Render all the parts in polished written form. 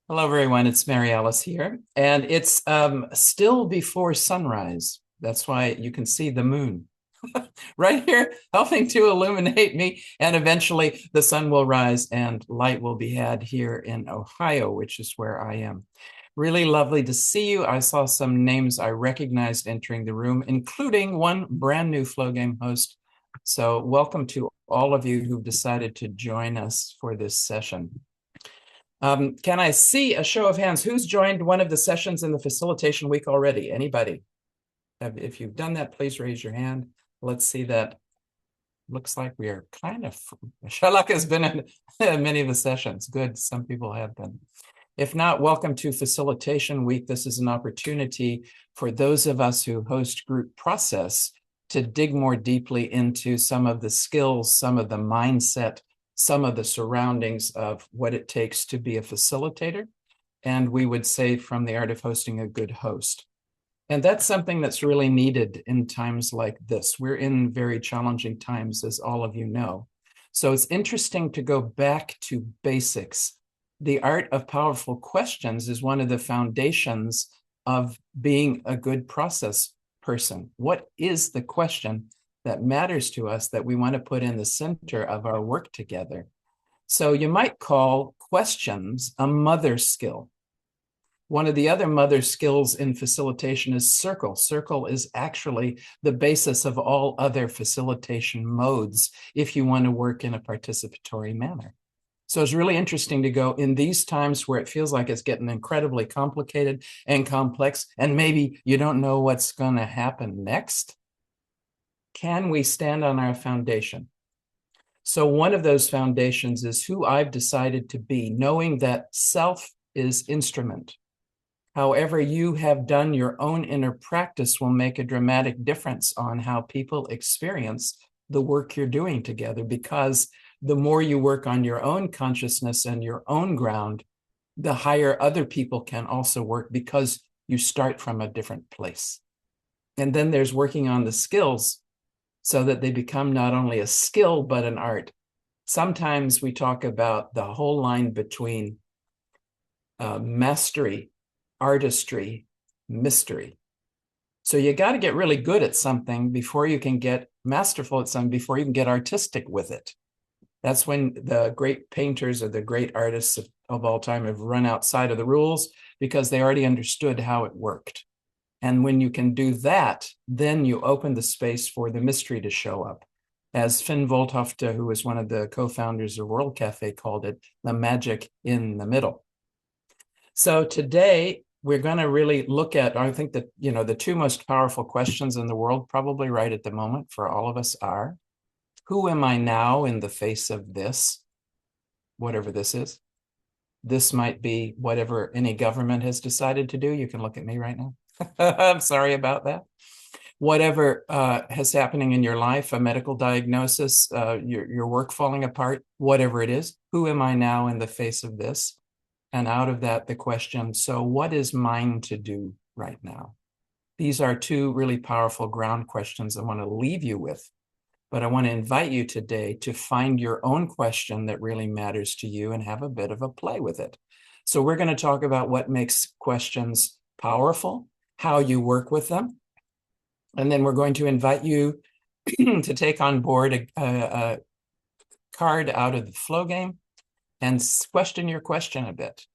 Hello, everyone. It's Mary Alice here, and it's still before sunrise. That's why you can see the moon right here, helping to illuminate me. And eventually, the sun will rise and light will be had here in Ohio, which is where I am. Really lovely to see you. I saw some names I recognized entering the room, including one brand new Flow Game host. So, welcome to all of you who've decided to join us for this session. Can I see a show of hands? Who's joined one of the sessions in the facilitation week already? Anybody? If you've done that, please raise your hand. Let's see that. Looks like we are kind of, Shalaka has been in many of the sessions. Good, some people have been. If not, welcome to Facilitation Week. This is an opportunity for those of us who host group process to dig more deeply into some of the skills, some of the mindset, some of the surroundings of what it takes to be a facilitator. And we would say from the art of hosting, a good host. And that's something that's really needed in times like this. We're in very challenging times, as all of you know. So it's interesting to go back to basics. The art of powerful questions is one of the foundations of being a good process person. What is the question that matters to us that we want to put in the center of our work together? So you might call questions a mother skill. One of the other mother skills in facilitation is circle. Circle is actually the basis of all other facilitation modes if you want to work in a participatory manner. So it's really interesting to go in these times where it feels like it's getting incredibly complicated and complex, and maybe you don't know what's going to happen next. Can we stand on our foundation? So one of those foundations is who I've decided to be, knowing that self is instrument. However you have done your own inner practice will make a dramatic difference on how people experience the work you're doing together, because the more you work on your own consciousness and your own ground, the higher other people can also work because you start from a different place. And then there's working on the skills so that they become not only a skill, but an art. Sometimes we talk about the whole line between mastery, artistry, mystery. So you got to get really good at something before you can get masterful at something, before you can get artistic with it. That's when the great painters or the great artists of all time have run outside of the rules because they already understood how it worked. And when you can do that, then you open the space for the mystery to show up. As Finn Voltofte, who was one of the co-founders of World Cafe, called it, the magic in the middle. So today we're going to really look at, I think that, the two most powerful questions in the world, probably right at the moment for all of us, are, who am I now in the face of this, whatever this is? This might be whatever any government has decided to do. You can look at me right now. I'm sorry about that. Whatever is happening in your life, a medical diagnosis, your work falling apart, whatever it is, who am I now in the face of this? And out of that, the question, so what is mine to do right now? These are two really powerful ground questions I want to leave you with. But I want to invite you today to find your own question that really matters to you and have a bit of a play with it. So we're going to talk about what makes questions powerful, how you work with them. And then we're going to invite you to take on board a card out of the flow game and question your question a bit.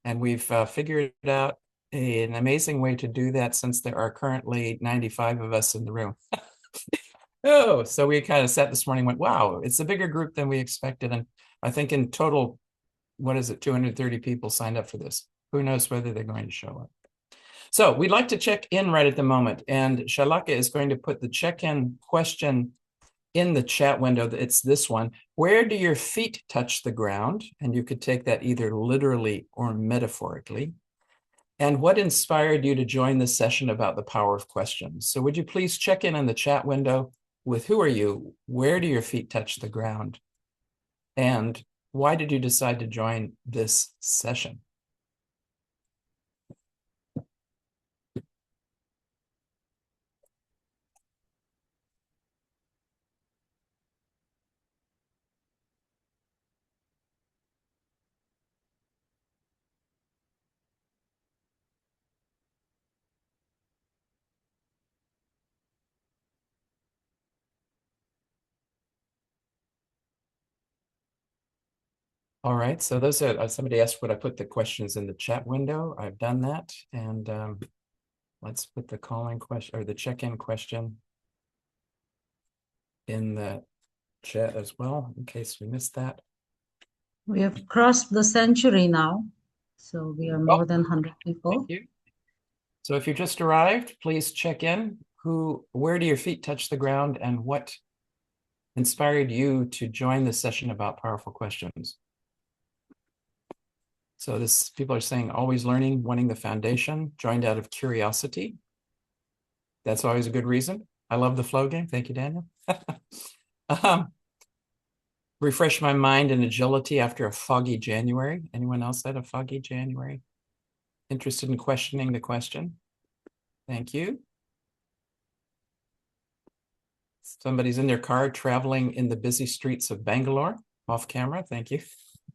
And we've figured out an amazing way to do that, since there are currently 95 of us in the room. Oh, so we kind of sat this morning and went, wow, it's a bigger group than we expected. And I think in total, 230 people signed up for this. Who knows whether they're going to show up. So we'd like to check in right at the moment. And Shalaka is going to put the check-in question in the chat window. It's this one. Where do your feet touch the ground? And you could take that either literally or metaphorically. And what inspired you to join this session about the power of questions? So would you please check in the chat window with who are you? Where do your feet touch the ground? And why did you decide to join this session? All right, so those are, somebody asked would I put the questions in the chat window. I've done that. And let's put the calling question or the check-in question in the chat as well, in case we missed that. We have crossed the century now, so we are more than 100 people. Thank you. So if you just arrived, please check in. Where do your feet touch the ground, and what inspired you to join this session about powerful questions? So people are saying always learning, wanting the foundation, joined out of curiosity. That's always a good reason. I love the flow game. Thank you, Daniel. Refresh my mind and agility after a foggy January. Anyone else had a foggy January? Interested in questioning the question? Thank you. Somebody's in their car traveling in the busy streets of Bangalore, off camera. Thank you.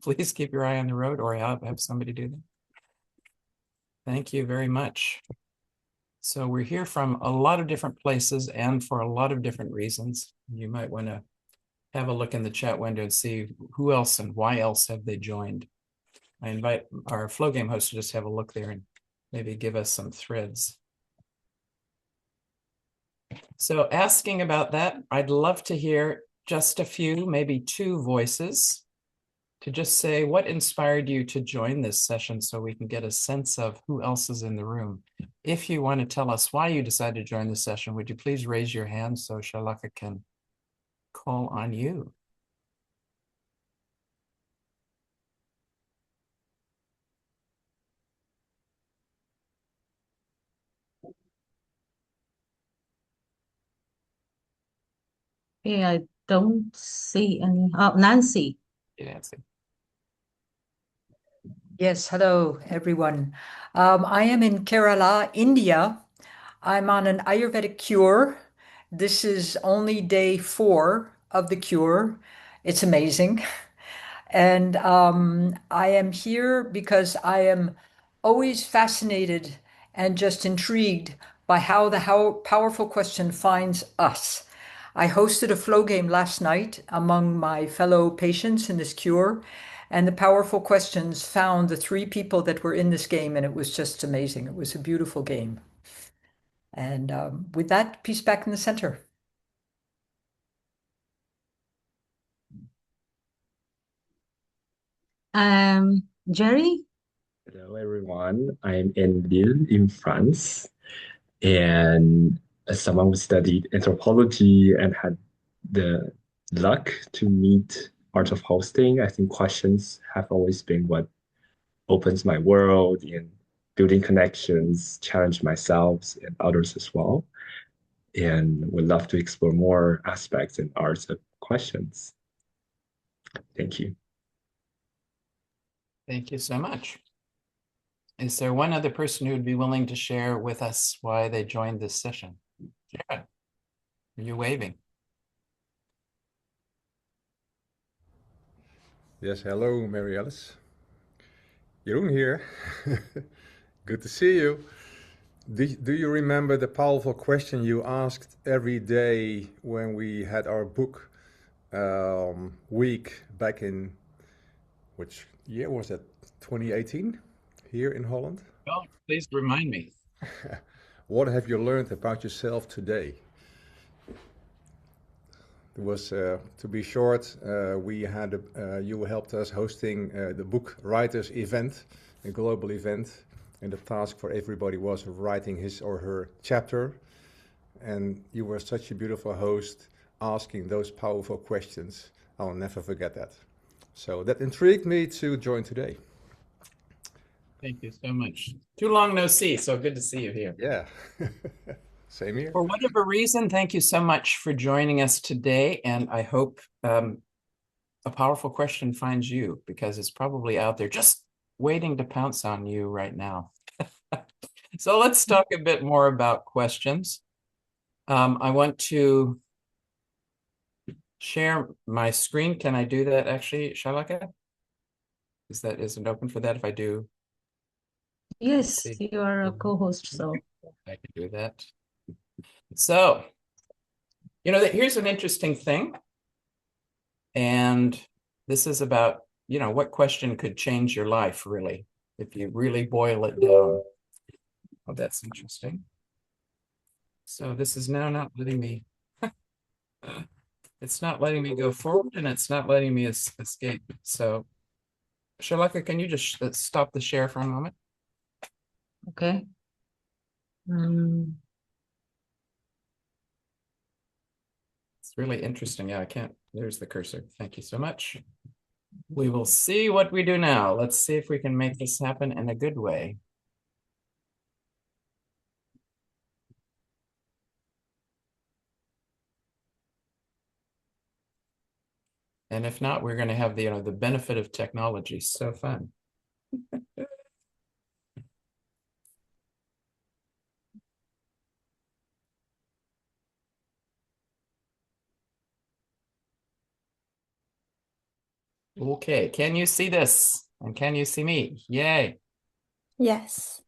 Please keep your eye on the road, or have somebody do that. Thank you very much. So we're here from a lot of different places and for a lot of different reasons. You might want to have a look in the chat window and see who else and why else have they joined. I invite our flow game host to just have a look there and maybe give us some threads. So asking about that, I'd love to hear just a few, maybe two voices to just say what inspired you to join this session so we can get a sense of who else is in the room. If you want to tell us why you decided to join the session, would you please raise your hand so Shalaka can call on you? Okay, I don't see any. Oh, Nancy. Nancy. Yes, hello everyone. I am in Kerala, India. I'm on an Ayurvedic cure. This is only day 4 of the cure. It's amazing. And I am here because I am always fascinated and just intrigued by how the powerful question finds us. I hosted a flow game last night among my fellow patients in this cure, and the powerful questions found the 3 people that were in this game, and it was just amazing. It was a beautiful game. And with that, peace back in the center. Jerry? Hello, everyone. I'm in Lille, in France. And as someone who studied anthropology and had the luck to meet art of hosting, I think questions have always been what opens my world in building connections, challenge myself and others as well. And would love to explore more aspects and arts of questions. Thank you. Thank you so much. Is there one other person who would be willing to share with us why they joined this session? Yeah. Are you waving? Yes, hello, Mary Alice. Jeroen here. Good to see you. Do you remember the powerful question you asked every day when we had our book week back in, which year was that, 2018, here in Holland? Oh, please remind me. What have you learned about yourself today? It was, to be short, we had you helped us hosting the book writers event, a global event, and the task for everybody was writing his or her chapter. And you were such a beautiful host, asking those powerful questions. I'll never forget that. So that intrigued me to join today. Thank you so much. Too long no see, so good to see you here. Yeah. Same here. For whatever reason, thank you so much for joining us today. And I hope a powerful question finds you, because it's probably out there just waiting to pounce on you right now. So let's talk a bit more about questions. I want to share my screen. Can I do that actually, Shalaka? Isn't open for that if I do? Yes, you are a co-host, so. I can do that. So, here's an interesting thing. And this is about what question could change your life, really, if you really boil it down. Oh, that's interesting. So this is now not letting me, it's not letting me go forward, and it's not letting me escape. So Shalaka, can you just stop the share for a moment? Okay. It's really interesting. Yeah, I can't. There's the cursor. Thank you so much. We will see what we do now. Let's see if we can make this happen in a good way. And if not, we're going to have the benefit of technology. So fun. Okay, can you see this? And can you see me? Yay. Yes.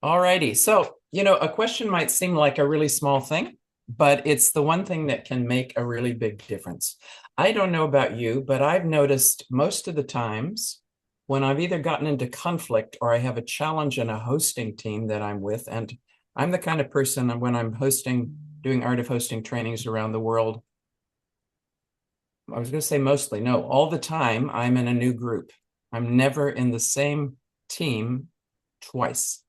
All righty. So, a question might seem like a really small thing, but it's the one thing that can make a really big difference. I don't know about you, but I've noticed most of the times when I've either gotten into conflict or I have a challenge in a hosting team that I'm with, and I'm the kind of person when I'm doing art of hosting trainings around the world, I was going to say mostly, no, all the time I'm in a new group. I'm never in the same team twice,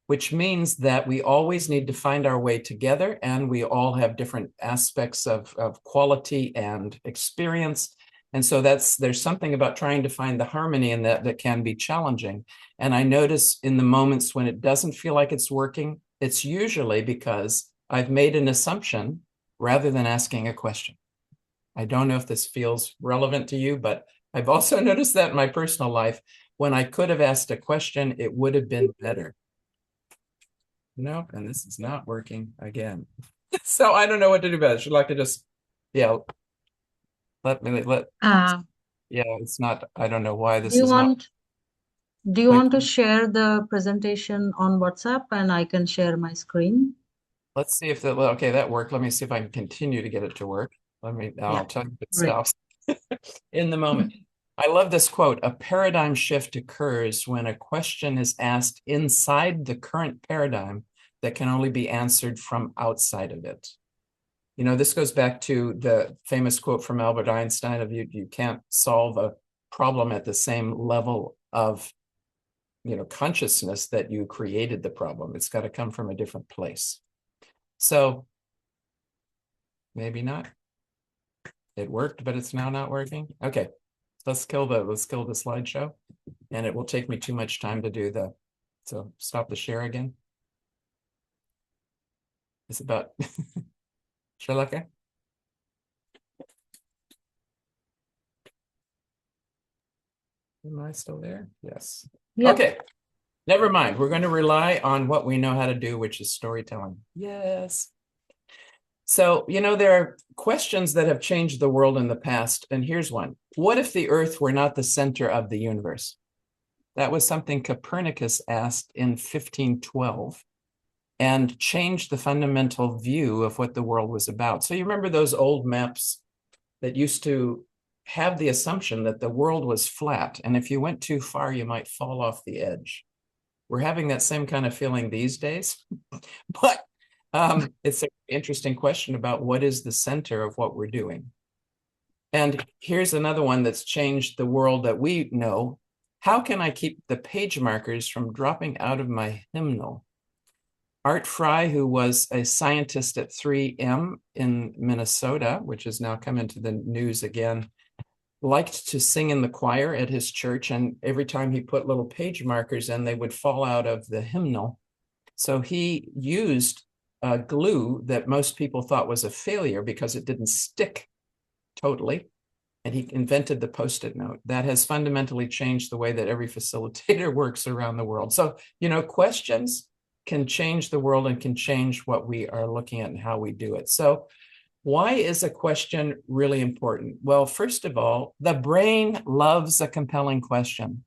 which means that we always need to find our way together, and we all have different aspects of quality and experience. And so there's something about trying to find the harmony in that can be challenging. And I notice in the moments when it doesn't feel like it's working, it's usually because I've made an assumption rather than asking a question. I don't know if this feels relevant to you, but I've also noticed that in my personal life, when I could have asked a question, it would have been better. No, and this is not working again. So I don't know what to do about it. Should like to just, yeah, yeah, it's not, I don't know why this is not. Do you want to share the presentation on WhatsApp and I can share my screen? Let's see if okay, that worked. Let me see if I can continue to get it to work. I'll tell you if it stops in the moment. I love this quote. A paradigm shift occurs when a question is asked inside the current paradigm that can only be answered from outside of it. This goes back to the famous quote from Albert Einstein of you can't solve a problem at the same level of consciousness that you created the problem. It's got to come from a different place. So maybe not. It worked, but it's now not working. Okay. Let's kill the slideshow, and it will take me too much time to do so stop the share again. It's about Shalaka. Am I still there? Yes. Yeah. Okay. Never mind. We're going to rely on what we know how to do, which is storytelling. Yes. So, there are questions that have changed the world in the past, and here's one. What if the Earth were not the center of the universe? That was something Copernicus asked in 1512 and changed the fundamental view of what the world was about. So you remember those old maps that used to have the assumption that the world was flat, and if you went too far, you might fall off the edge. We're having that same kind of feeling these days, but it's an interesting question about what is the center of what we're doing. And here's another one that's changed the world that we know. How can I keep the page markers from dropping out of my hymnal? Art Fry, who was a scientist at 3M in Minnesota, which has now come into the news again, liked to sing in the choir at his church, and every time he put little page markers in, they would fall out of the hymnal. So he used glue that most people thought was a failure because it didn't stick totally. And he invented the Post-it note. That has fundamentally changed the way that every facilitator works around the world. So, questions can change the world and can change what we are looking at and how we do it. So why is a question really important? Well, first of all, the brain loves a compelling question.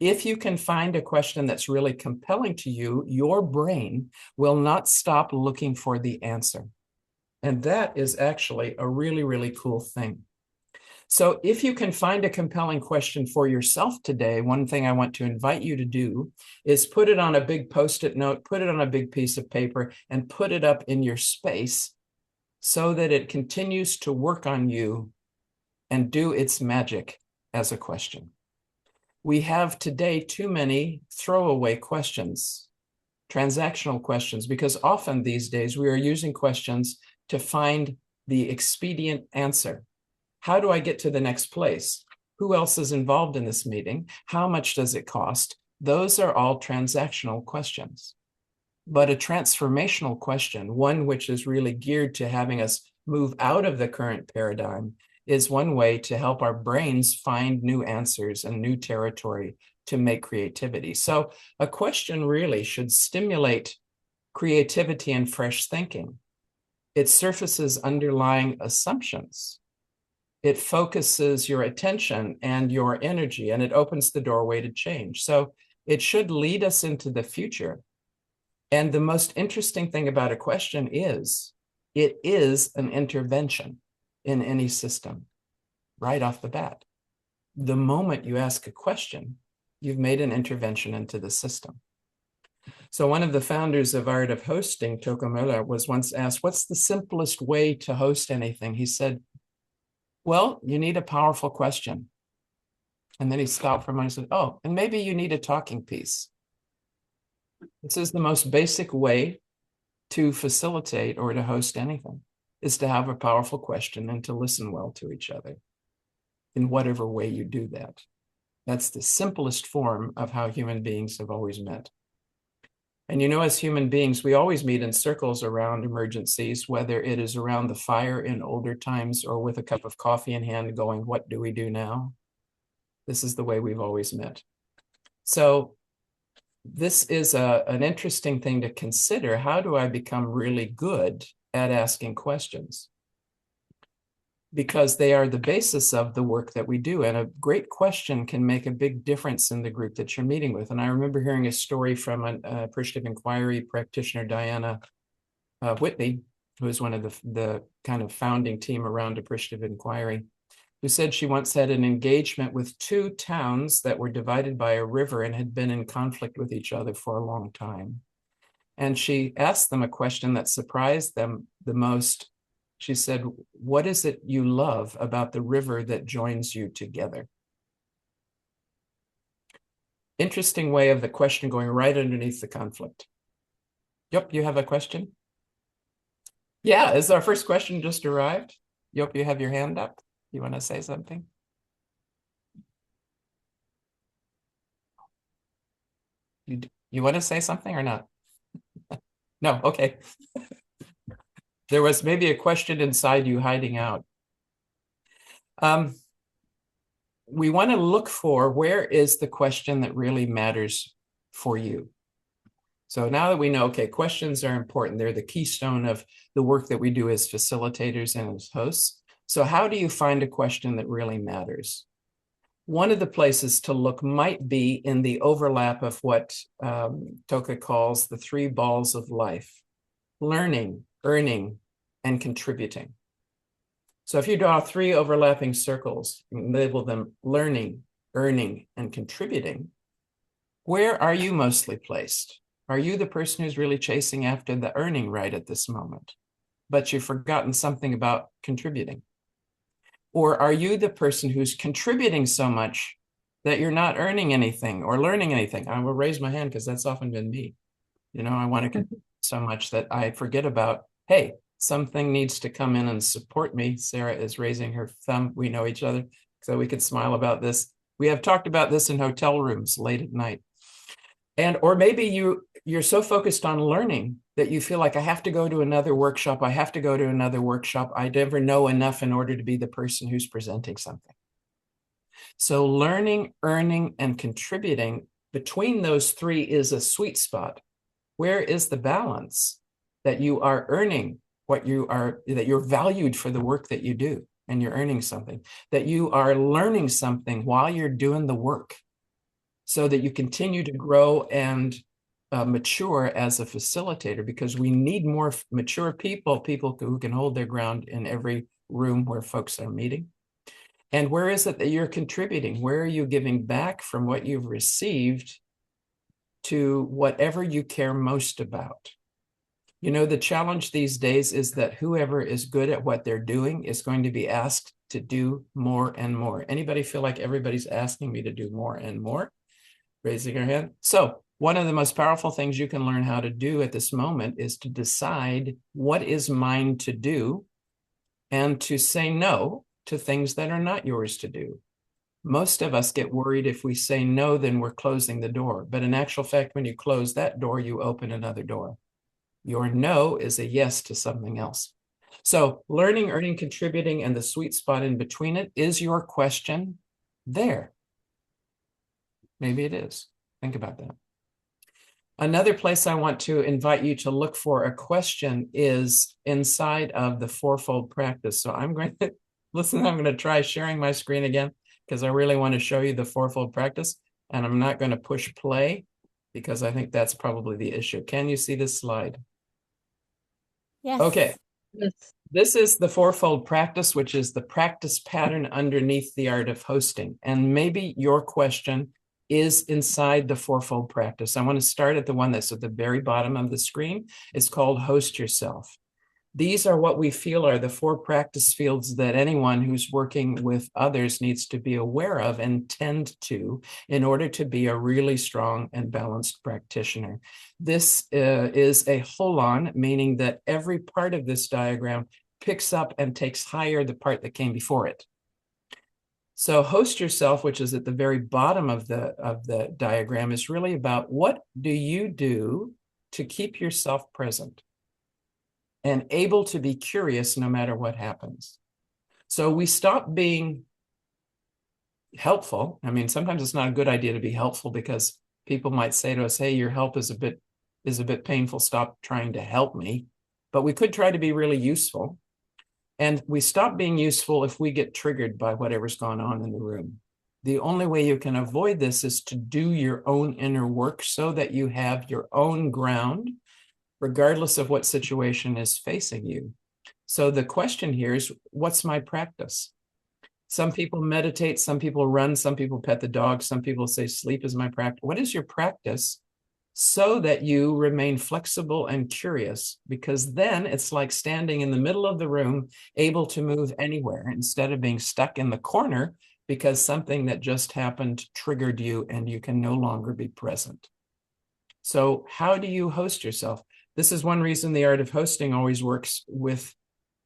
If you can find a question that's really compelling to you, your brain will not stop looking for the answer. And that is actually a really, really cool thing. So if you can find a compelling question for yourself today, one thing I want to invite you to do is put it on a big Post-it note, put it on a big piece of paper, and put it up in your space so that it continues to work on you and do its magic as a question. We have today too many throwaway questions, transactional questions, because often these days we are using questions to find the expedient answer. How do I get to the next place? Who else is involved in this meeting? How much does it cost? Those are all transactional questions. But a transformational question, one which is really geared to having us move out of the current paradigm, is one way to help our brains find new answers and new territory to make creativity. So a question really should stimulate creativity and fresh thinking. It surfaces underlying assumptions. It focuses your attention and your energy, and it opens the doorway to change. So it should lead us into the future. And the most interesting thing about a question is it is an intervention in any system right off the bat. The moment you ask a question, you've made an intervention into the system. So one of the founders of Art of Hosting, Toko Müller, was once asked, what's the simplest way to host anything? He said, well, you need a powerful question. And then he stopped for a moment and said, oh, and maybe you need a talking piece. This is the most basic way to facilitate or to host anything, is to have a powerful question and to listen well to each other in whatever way you do that. That's the simplest form of how human beings have always met. And you know, as human beings, we always meet in circles around emergencies, whether it is around the fire in older times or with a cup of coffee in hand going, what do we do now? This is the way we've always met. So this is an interesting thing to consider. How do I become really good at asking questions? Because they are the basis of the work that we do. And a great question can make a big difference in the group that you're meeting with. And I remember hearing a story from an appreciative inquiry practitioner, Diana Whitney, who is one of the kind of founding team around appreciative inquiry, who said she once had an engagement with two towns that were divided by a river and had been in conflict with each other for a long time. And she asked them a question that surprised them the most. She said, what is it you love about the river that joins you together? Interesting way of the question going right underneath the conflict. Yep, you have a question? Yeah, is our first question just arrived? Yep, you have your hand up. You want to say something? You want to say something or not? No, okay. There was maybe a question inside you hiding out. We want to look for where is the question that really matters for you. So now that we know, okay, questions are important. They're the keystone of the work that we do as facilitators and as hosts. So how do you find a question that really matters? One of the places to look might be in the overlap of what Toka calls the three balls of life: learning, earning, and contributing. So if you draw three overlapping circles and label them learning, earning, and contributing, where are you mostly placed? Are you the person who's really chasing after the earning right at this moment, but you've forgotten something about contributing? Or are you the person who's contributing so much that you're not earning anything or learning anything? I will raise my hand because that's often been me. You know, I want to contribute so much that I forget about, hey, something needs to come in and support me. Sarah is raising her thumb. We know each other, so we could smile about this. We have talked about this in hotel rooms late at night. And or maybe you're so focused on learning that you feel like I have to go to another workshop. I have to go to another workshop. I never know enough in order to be the person who's presenting something. So learning, earning, and contributing, between those three is a sweet spot. Where is the balance that you are earning what you are, that you're valued for the work that you do and you're earning something, that you are learning something while you're doing the work so that you continue to grow and mature as a facilitator, because we need more mature people who can hold their ground in every room where folks are meeting. And where is it that you're contributing? Where are you giving back from what you've received to whatever you care most about? You know, the challenge these days is that whoever is good at what they're doing is going to be asked to do more and more. Anybody feel like everybody's asking me to do more and more? Raising your hand. So one of the most powerful things you can learn how to do at this moment is to decide what is mine to do and to say no to things that are not yours to do. Most of us get worried if we say no, then we're closing the door. But in actual fact, when you close that door, you open another door. Your no is a yes to something else. So learning, earning, contributing, and the sweet spot in between it, is your question there? Maybe it is. Think about that. Another place I want to invite you to look for a question is inside of the fourfold practice. So I'm going to, listen, I'm going to try sharing my screen again, because I really want to show you the fourfold practice, and I'm not going to push play because I think that's probably the issue. Can you see this slide? Yes. Okay. Yes. This is the fourfold practice, which is the practice pattern underneath the art of hosting. And maybe your question is inside the fourfold practice. I want to start at the one that's at the very bottom of the screen. It's called Host Yourself. These are what we feel are the 4 practice fields that anyone who's working with others needs to be aware of and tend to in order to be a really strong and balanced practitioner. This is a hold-on, meaning that every part of this diagram picks up and takes higher the part that came before it. So host yourself, which is at the very bottom of the diagram, is really about what do you do to keep yourself present and able to be curious no matter what happens. So we stop being helpful. I mean, sometimes it's not a good idea to be helpful because people might say to us, hey, your help is a bit painful. Stop trying to help me. But we could try to be really useful. And we stop being useful if we get triggered by whatever's gone on in the room. The only way you can avoid this is to do your own inner work so that you have your own ground, regardless of what situation is facing you. So the question here is, what's my practice? Some people meditate, some people run, some people pet the dog, some people say sleep is my practice. What is your practice so that you remain flexible and curious? Because then it's like standing in the middle of the room, able to move anywhere instead of being stuck in the corner because something that just happened triggered you and you can no longer be present. So how do you host yourself? This is one reason the art of hosting always works with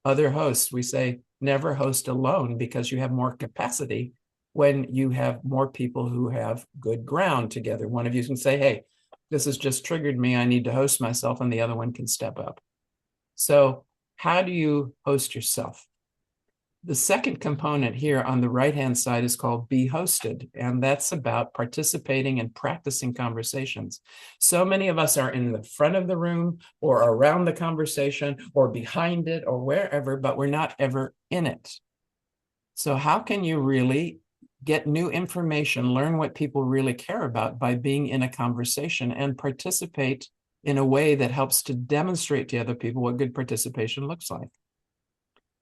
other hosts. We say never host alone because you have more capacity when you have more people who have good ground together. One of you can say, hey, this has just triggered me. I need to host myself, and the other one can step up. So how do you host yourself? The second component here on the right-hand side is called Be Hosted, and that's about participating and practicing conversations. So many of us are in the front of the room or around the conversation or behind it or wherever, but we're not ever in it. So how can you really get new information, learn what people really care about by being in a conversation and participate in a way that helps to demonstrate to other people what good participation looks like?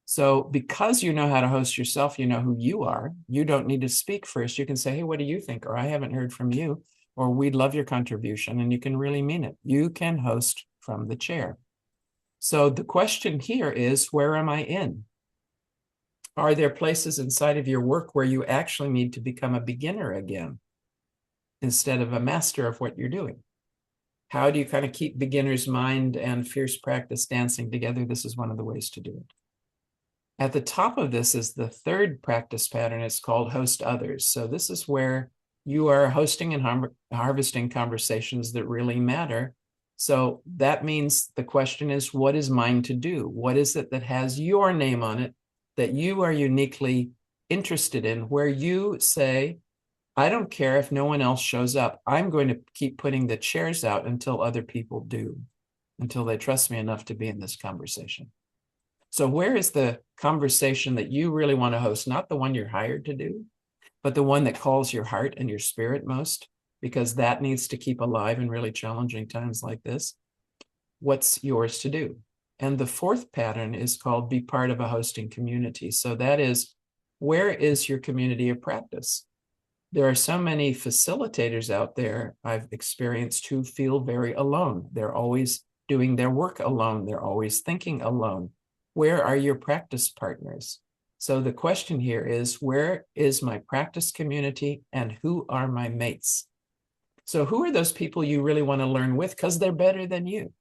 So because you know how to host yourself, you know who you are, you don't need to speak first. You can say, hey, what do you think? Or I haven't heard from you, or we'd love your contribution, and you can really mean it. You can host from the chair. So the question here is, where am I in? Are there places inside of your work where you actually need to become a beginner again instead of a master of what you're doing? How do you kind of keep beginner's mind and fierce practice dancing together? This is one of the ways to do it. At the top of this is the third practice pattern. It's called Host Others. So this is where you are hosting and harvesting conversations that really matter. So that means the question is, what is mine to do? What is it that has your name on it that you are uniquely interested in, where you say, I don't care if no one else shows up. I'm going to keep putting the chairs out until other people do, until they trust me enough to be in this conversation. So where is the conversation that you really want to host? Not the one you're hired to do, but the one that calls your heart and your spirit most, because that needs to keep alive in really challenging times like this. What's yours to do? And the fourth pattern is called be part of a hosting community. So that is, where is your community of practice? There are so many facilitators out there I've experienced who feel very alone. They're always doing their work alone. They're always thinking alone. Where are your practice partners? So the question here is, where is my practice community and who are my mates? So who are those people you really want to learn with because they're better than you?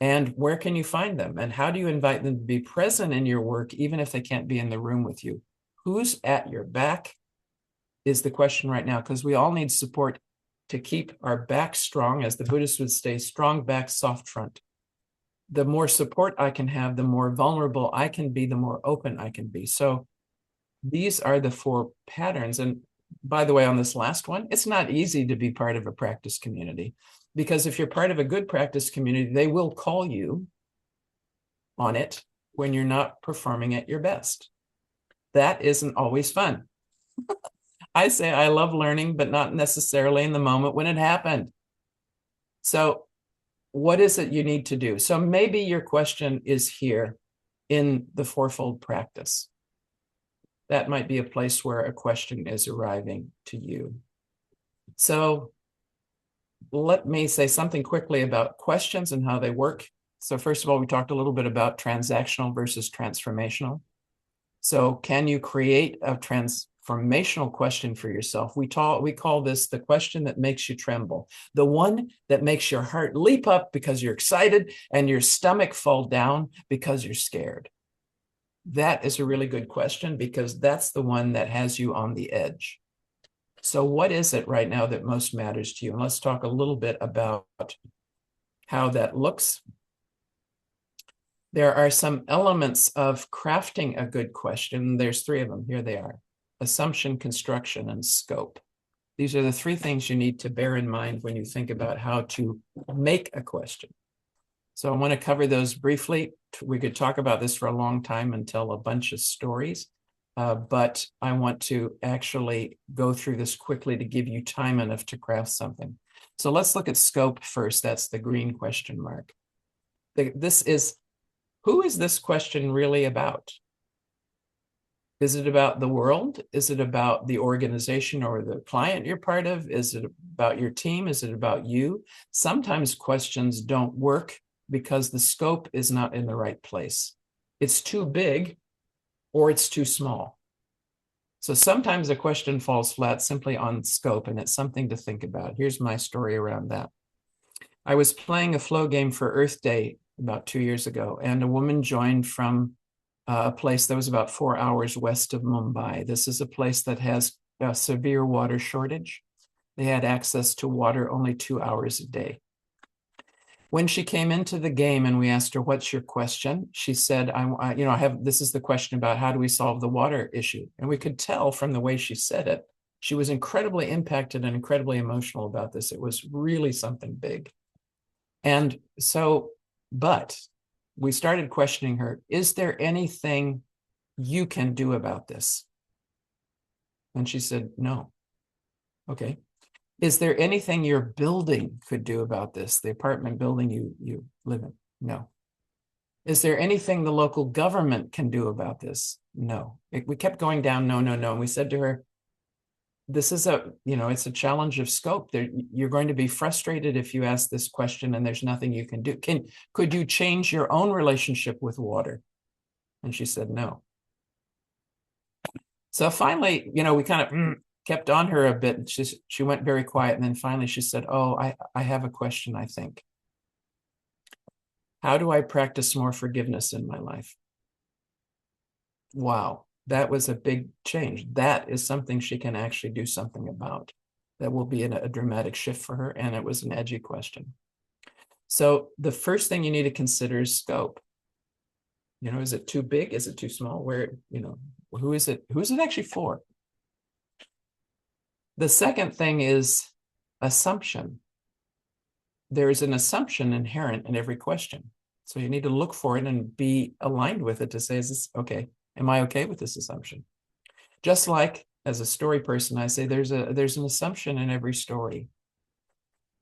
And where can you find them? And how do you invite them to be present in your work, even if they can't be in the room with you? Who's at your back is the question right now, because we all need support to keep our back strong. As the Buddhists would say, strong back, soft front. The more support I can have, the more vulnerable I can be, the more open I can be. So these are the four patterns. And by the way, on this last one, it's not easy to be part of a practice community, because if you're part of a good practice community, they will call you on it when you're not performing at your best. That isn't always fun. I say I love learning, but not necessarily in the moment when it happened. So what is it you need to do? So maybe your question is here in the fourfold practice. That might be a place where a question is arriving to you. So let me say something quickly about questions and how they work. So first of all, we talked a little bit about transactional versus transformational. So can you create a transformational question for yourself? We call this the question that makes you tremble, the one that makes your heart leap up because you're excited and your stomach fall down because you're scared. That is a really good question, because that's the one that has you on the edge. So what is it right now that most matters to you? And let's talk a little bit about how that looks. There are some elements of crafting a good question. There's three of them. Here they are: assumption, construction, and scope. These are the three things you need to bear in mind when you think about how to make a question. So I want to cover those briefly. We could talk about this for a long time and tell a bunch of stories, but I want to actually go through this quickly to give you time enough to craft something. So let's look at scope first. That's the green question mark. Who is this question really about? Is it about the world? Is it about the organization or the client you're part of? Is it about your team? Is it about you? Sometimes questions don't work because the scope is not in the right place. It's too big or it's too small. So sometimes a question falls flat simply on scope, and it's something to think about. Here's my story around that. I was playing a flow game for Earth Day about 2 years ago, and a woman joined from a place that was about 4 hours west of Mumbai. This is a place that has a severe water shortage. They had access to water only 2 hours a day. When she came into the game and we asked her, "What's your question?" she said, this is the question about how do we solve the water issue. And we could tell from the way she said it, she was incredibly impacted and incredibly emotional about this. It was really something big. And so, but we started questioning her, is there anything you can do about this? And she said, no. Okay. Is there anything your building could do about this? The apartment building you live in? No. Is there anything the local government can do about this? No. We kept going down, no, no, no. And we said to her, this is it's a challenge of scope. You're going to be frustrated if you ask this question and there's nothing you can do. Could you change your own relationship with water? And she said, no. So finally, we kind of kept on her a bit. She went very quiet. And then finally she said, oh, I have a question, I think. How do I practice more forgiveness in my life? Wow. That was a big change. That is something she can actually do something about. That will be a dramatic shift for her. And it was an edgy question. So the first thing you need to consider is scope. Is it too big? Is it too small? Who is it actually for? The second thing is assumption. There is an assumption inherent in every question. So you need to look for it and be aligned with it to say, is this okay? Am I okay with this assumption? Just like as a story person, I say there's an assumption in every story.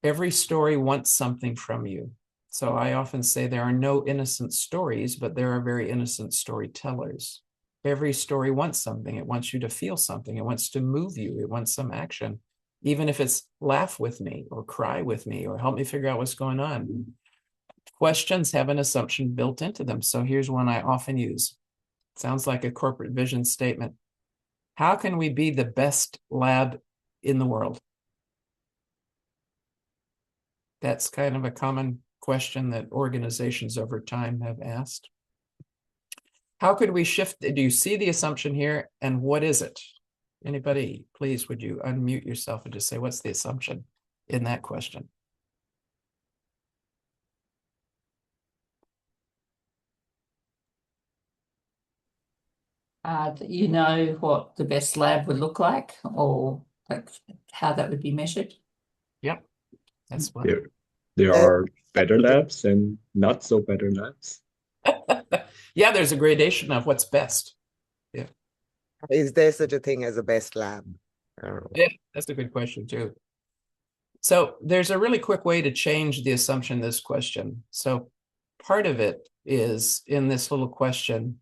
Every story wants something from you. So I often say there are no innocent stories, but there are very innocent storytellers. Every story wants something. It wants you to feel something. It wants to move you. It wants some action, even if it's laugh with me or cry with me or help me figure out what's going on. Questions have an assumption built into them. So here's one I often use. Sounds like a corporate vision statement. How can we be the best lab in the world? That's kind of a common question that organizations over time have asked. How could we shift? Do you see the assumption here? And what is it? Anybody, please, would you unmute yourself and just say, what's the assumption in that question? That you know what the best lab would look like, or like how that would be measured. Yep, that's what. There are better labs and not so better labs. Yeah, there's a gradation of what's best. Yeah. Is there such a thing as a best lab? Yeah, that's a good question too. So there's a really quick way to change the assumption in this question. So part of it is in this little question,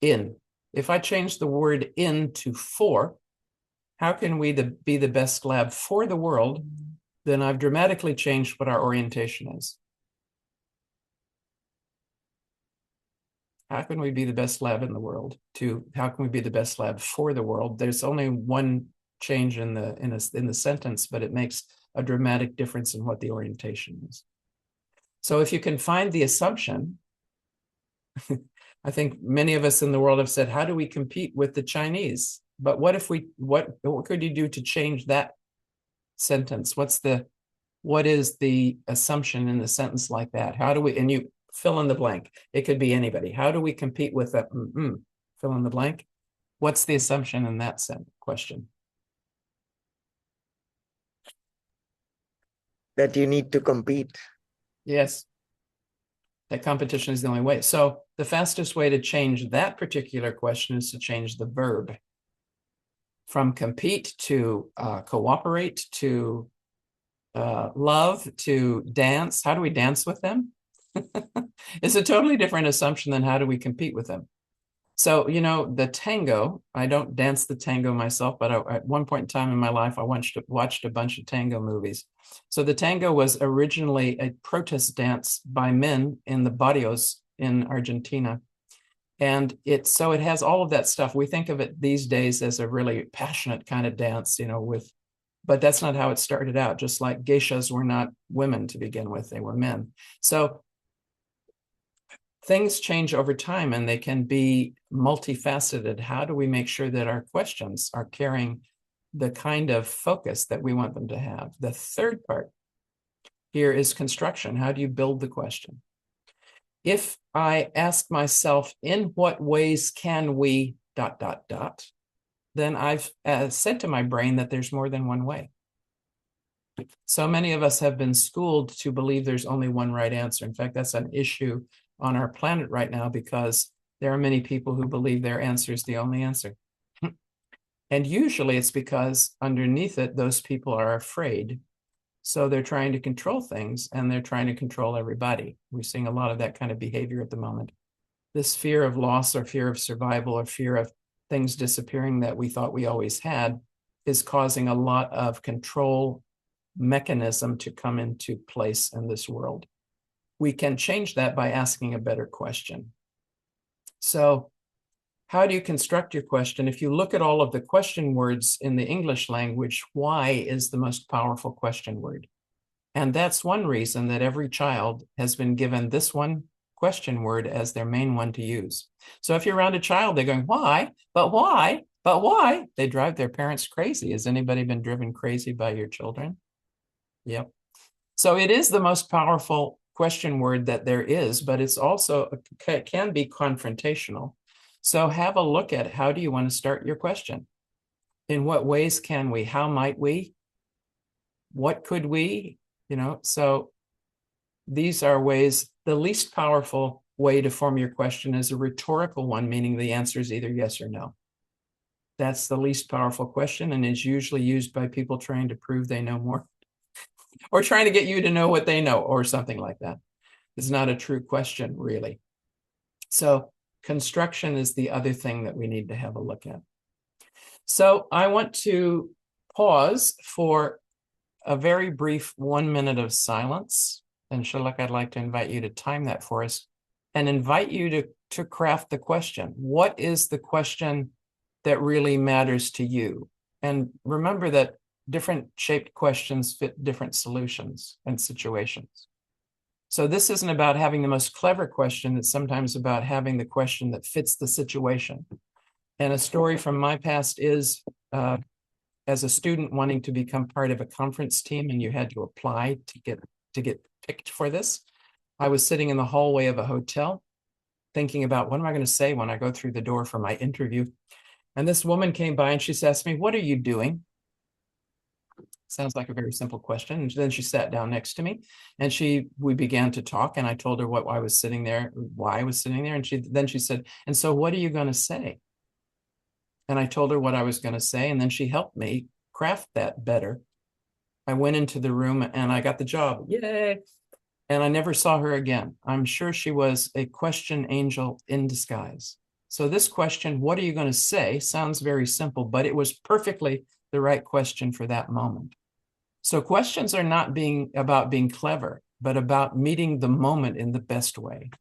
in. If I change the word in to for, how can we be the best lab for the world? Then I've dramatically changed what our orientation is. How can we be the best lab in the world? To how can we be the best lab for the world? There's only one change in the sentence, but it makes a dramatic difference in what the orientation is. So if you can find the assumption, I think many of us in the world have said, how do we compete with the Chinese? But what if what could you do to change that sentence? What is the assumption in the sentence like that? How do we, and you fill in the blank. It could be anybody. How do we compete with that? Fill in the blank. What's the assumption in that question? That you need to compete. Yes. That competition is the only way. So the fastest way to change that particular question is to change the verb from compete to cooperate to love to dance. How do we dance with them? It's a totally different assumption than how do we compete with them. So, you know, the tango, I don't dance the tango myself, but at one point in time in my life, I watched a bunch of tango movies. So the tango was originally a protest dance by men in the barrios in Argentina. And it has all of that stuff. We think of it these days as a really passionate kind of dance, you know, but that's not how it started out. Just like geishas were not women to begin with, they were men. So things change over time and they can be multifaceted. How do we make sure that our questions are carrying the kind of focus that we want them to have? The third part here is construction. How do you build the question? If I ask myself, in what ways can we ... then I've said to my brain that there's more than one way. So many of us have been schooled to believe there's only one right answer. In fact, that's an issue on our planet right now because there are many people who believe their answer is the only answer. And usually it's because underneath it, those people are afraid. So they're trying to control things and they're trying to control everybody. We're seeing a lot of that kind of behavior at the moment. This fear of loss or fear of survival or fear of things disappearing that we thought we always had is causing a lot of control mechanism to come into place in this world. We can change that by asking a better question. So how do you construct your question? If you look at all of the question words in the English language, why is the most powerful question word? And that's one reason that every child has been given this one question word as their main one to use. So if you're around a child, they're going, why? But why? But why? They drive their parents crazy. Has anybody been driven crazy by your children? Yep. So it is the most powerful question word that there is, but it's also can be confrontational. So have a look at how do you want to start your question? In what ways can we? How might we? What could we? You know, so these are ways. The least powerful way to form your question is a rhetorical one, meaning the answer is either yes or no. That's the least powerful question and is usually used by people trying to prove they know more or trying to get you to know what they know or something like that. It's not a true question, really. So construction is the other thing that we need to have a look at. So I want to pause for a very brief 1 minute of silence. And Shalaka, I'd like to invite you to time that for us and invite you to craft the question. What is the question that really matters to you? And remember that different shaped questions fit different solutions and situations. So this isn't about having the most clever question. It's sometimes about having the question that fits the situation. And a story from my past is as a student wanting to become part of a conference team and you had to apply to get picked for this. I was sitting in the hallway of a hotel thinking about what am I going to say when I go through the door for my interview. And this woman came by and she asked me, "What are you doing?" Sounds like a very simple question. And then she sat down next to me and we began to talk and I told her why I was sitting there. And she said, "And so what are you going to say?" And I told her what I was going to say. And then she helped me craft that better. I went into the room and I got the job. Yay. And I never saw her again. I'm sure she was a question angel in disguise. So this question, what are you going to say, sounds very simple, but it was perfectly the right question for that moment. So questions are not about being clever, but about meeting the moment in the best way.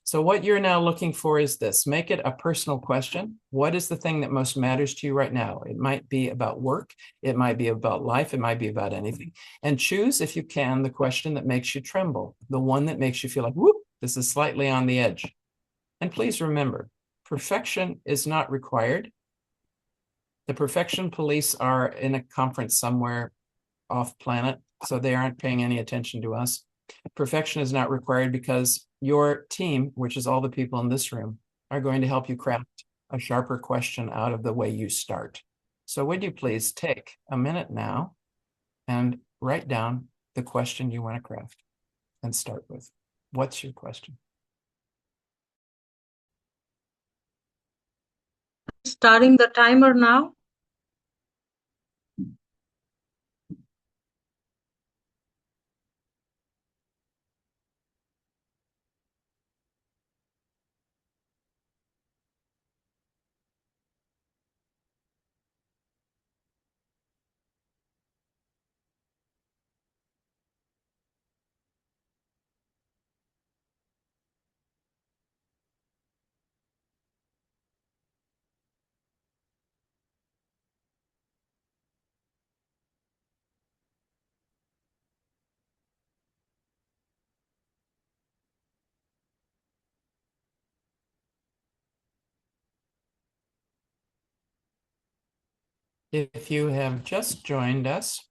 So what you're now looking for is this. Make it a personal question. What is the thing that most matters to you right now? It might be about work. It might be about life. It might be about anything. And choose, if you can, the question that makes you tremble, the one that makes you feel like, whoop, this is slightly on the edge. And please remember, perfection is not required. The perfection police are in a conference somewhere off planet, so they aren't paying any attention to us. Perfection is not required because your team, which is all the people in this room, are going to help you craft a sharper question out of the way you start. So would you please take a minute now and write down the question you want to craft and start with. What's your question? Starting the timer now. If you have just joined us,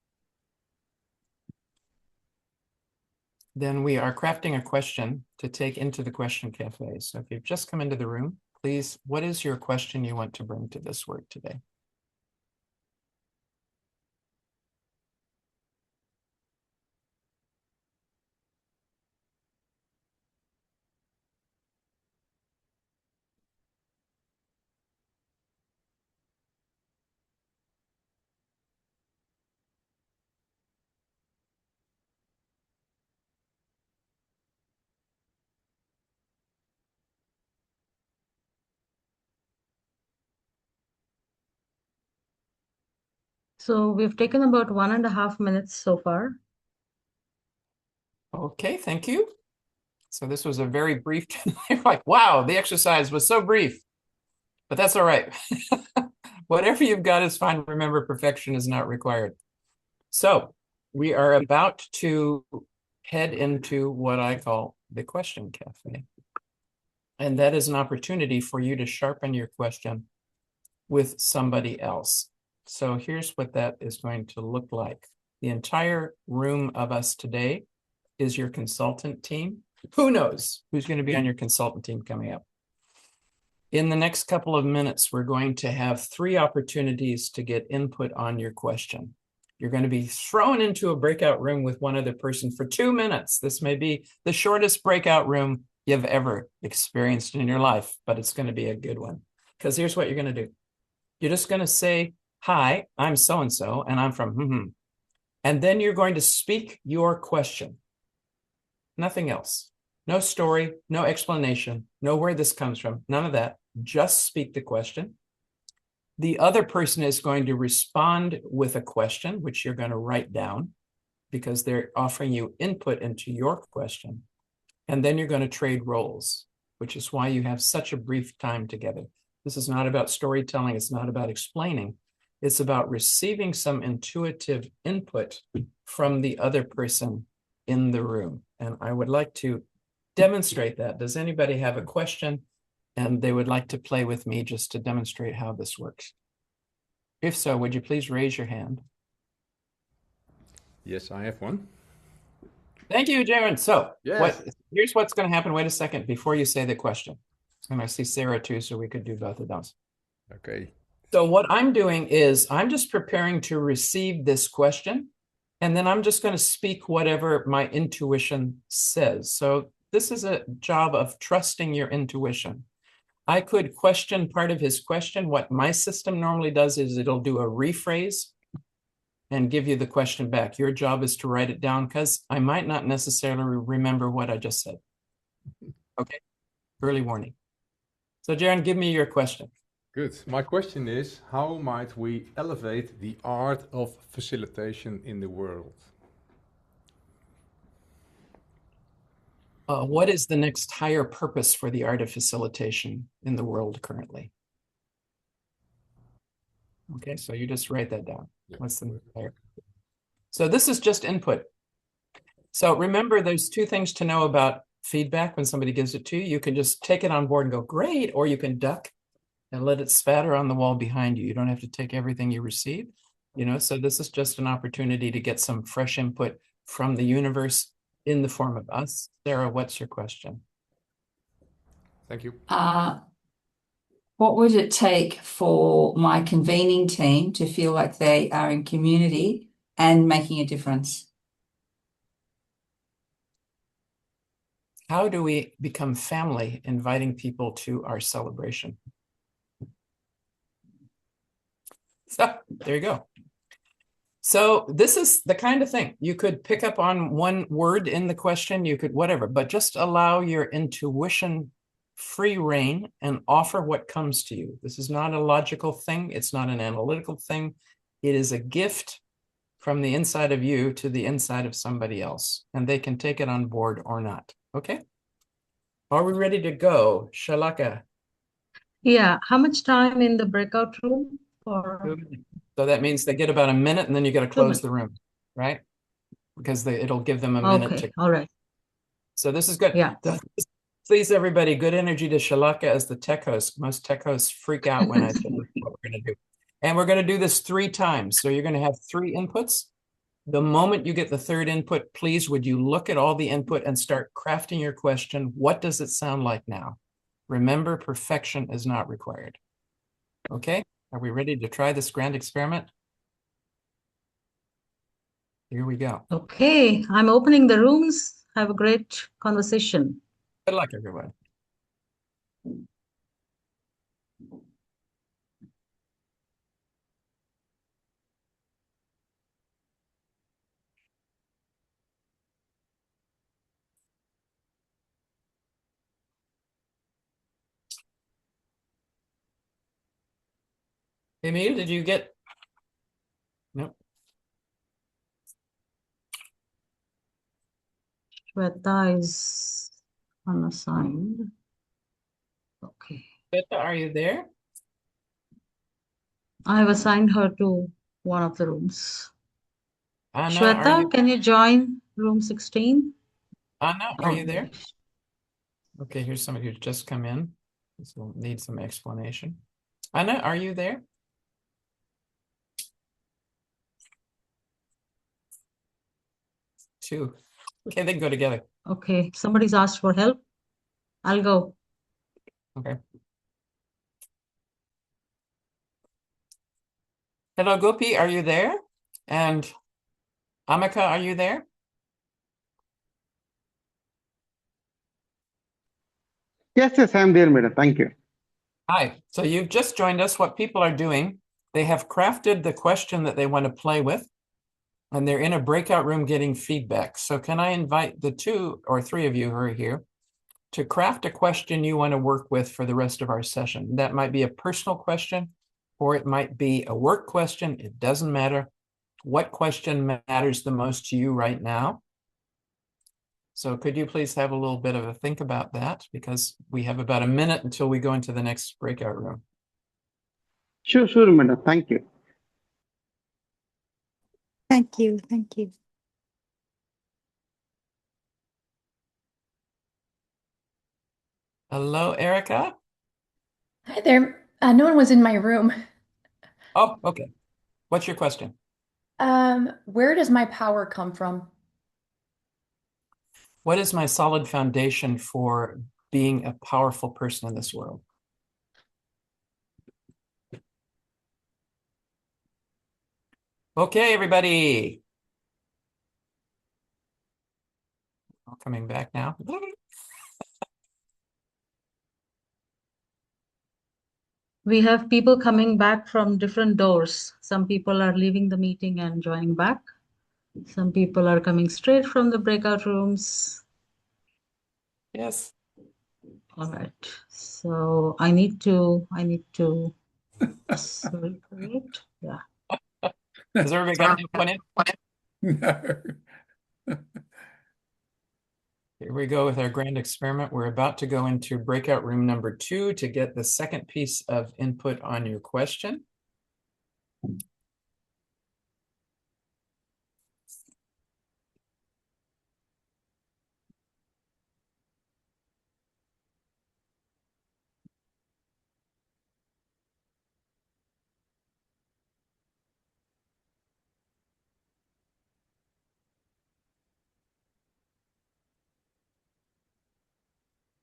then we are crafting a question to take into the question cafe. So if you've just come into the room, please, what is your question you want to bring to this work today? So we've taken about 1.5 minutes so far. Okay, thank you. So this was a very brief, like, wow, the exercise was so brief, but that's all right. Whatever you've got is fine. Remember, perfection is not required. So we are about to head into what I call the question cafe. And that is an opportunity for you to sharpen your question with somebody else. So here's what that is going to look like. The entire room of us today is your consultant team. Who knows who's going to be on your consultant team coming up? In the next couple of minutes, we're going to have 3 opportunities to get input on your question. You're going to be thrown into a breakout room with one other person for 2 minutes. This may be the shortest breakout room you've ever experienced in your life, but it's going to be a good one. Because here's what you're going to do. You're just going to say, hi, I'm so-and-so, and I'm from And then you're going to speak your question. Nothing else. No story, no explanation, no where this comes from, none of that. Just speak the question. The other person is going to respond with a question, which you're going to write down because they're offering you input into your question. And then you're going to trade roles, which is why you have such a brief time together. This is not about storytelling. It's not about explaining. It's about receiving some intuitive input from the other person in the room. And I would like to demonstrate that. Does anybody have a question? And they would like to play with me just to demonstrate how this works. If so, would you please raise your hand? Yes, I have one. Thank you, Jaron. So Yes. here's what's going to happen. Wait a second before you say the question. And I see Sarah too, so we could do both of those. Okay. So what I'm doing is I'm just preparing to receive this question, and then I'm just going to speak whatever my intuition says. So this is a job of trusting your intuition. I could question part of his question. What my system normally does is it'll do a rephrase and give you the question back. Your job is to write it down because I might not necessarily remember what I just said. Okay, early warning. So Jaron, give me your question. Good. My question is, how might we elevate the art of facilitation in the world? What is the next higher purpose for the art of facilitation in the world currently? Okay, so you just write that down. Yeah. What's the next higher? So this is just input. So remember, there's two things to know about feedback when somebody gives it to you. You can just take it on board and go, great, or you can duck and let it spatter on the wall behind you. You don't have to take everything you receive, so this is just an opportunity to get some fresh input from the universe in the form of us. Sarah, what's your question? Thank you. What would it take for my convening team to feel like they are in community and making a difference? How do we become family, inviting people to our celebration? So there you go. So this is the kind of thing you could pick up on one word in the question, you could whatever, but just allow your intuition free rein and offer what comes to you. This is not a logical thing. It's not an analytical thing. It is a gift from the inside of you to the inside of somebody else, and they can take it on board or not. Okay. Are we ready to go? Shalaka. Yeah. How much time in the breakout room? So that means they get about a minute and then you got to close the room, right? Because it'll give them a minute Okay. to. All right. So this is good. Yeah. Please, everybody, good energy to Shalaka as the tech host. Most tech hosts freak out when I say what we're going to do. And we're going to do this 3 times. So you're going to have 3 inputs. The moment you get the 3rd input, please, would you look at all the input and start crafting your question? What does it sound like now? Remember, perfection is not required. Okay, are we ready to try this grand experiment? Here we go. Okay, I'm opening the rooms. Have a great conversation. Good luck, everyone. Emil, did you get? Nope. Shweta is unassigned. Okay. Shweta, are you there? I have assigned her to one of the rooms. Anna, Shweta, can you join room 16? Anna, are you there? Okay, here's somebody who's just come in. This will need some explanation. Anna, are you there? Two. Okay, they can go together. Okay, somebody's asked for help. I'll go. Okay. Hello, Gopi, are you there? And Amika, are you there? Yes, I am there, madam. Thank you. Hi, so you've just joined us. What people are doing, they have crafted the question that they want to play with, and they're in a breakout room getting feedback. So can I invite the 2 or 3 of you who are here to craft a question you want to work with for the rest of our session? That might be a personal question, or it might be a work question. It doesn't matter. What question matters the most to you right now? So could you please have a little bit of a think about that, because we have about a minute until we go into the next breakout room. Sure, madam. Thank you. Thank you. Thank you. Hello, Erica. Hi there. No one was in my room. Oh, okay. What's your question? Where does my power come from? What is my solid foundation for being a powerful person in this world? Okay, everybody. All coming back now. We have people coming back from different doors. Some people are leaving the meeting and joining back. Some people are coming straight from the breakout rooms. Yes. All right. So I need to separate. Yeah. Has everybody got that one in? No. Here we go with our grand experiment. We're about to go into breakout room number 2 to get the second piece of input on your question.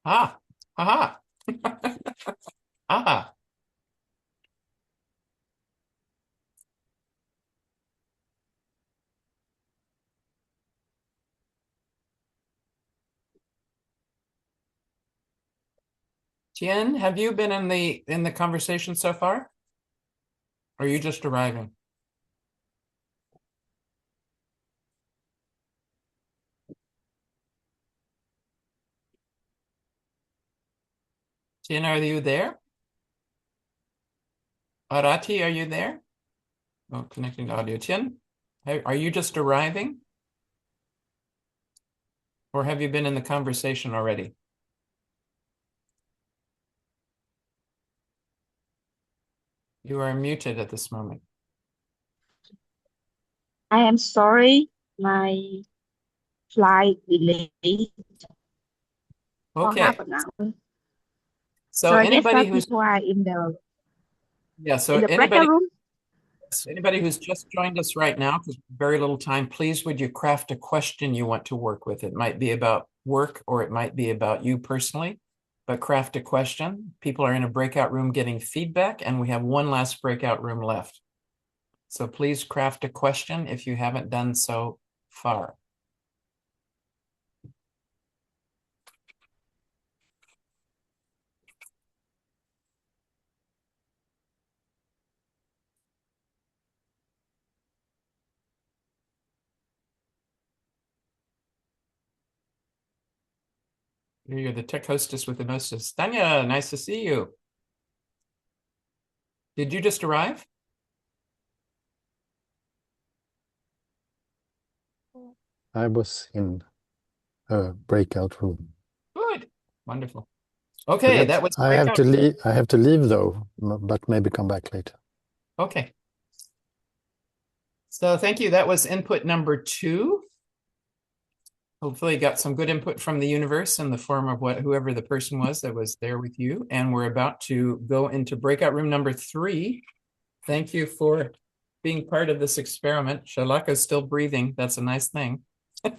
Ah, aha. Ah. Tien, have you been in the conversation so far? Or are you just arriving? Tien, are you there? Arati, are you there? Oh, connecting to audio. Tien, are you just arriving? Or have you been in the conversation already? You are muted at this moment. I am sorry, my flight delayed for half Okay. an hour. So I guess anybody that who's people are in so the breakout room. anybody who's just joined us right now, because very little time, please would you craft a question you want to work with? It might be about work or it might be about you personally, but craft a question. People are in a breakout room getting feedback, and we have one last breakout room left. So please craft a question if you haven't done so far. You're the tech hostess with the mostest. Tanya, nice to see you. Did you just arrive? I was in a breakout room. Good. Wonderful. Okay, that was I have to leave. I have to leave though, but maybe come back later. Okay. So thank you. That was input number 2. Hopefully you got some good input from the universe in the form of whoever the person was that was there with you. And we're about to go into breakout room number 3. Thank you for being part of this experiment. Shalaka is still breathing. That's a nice thing. She's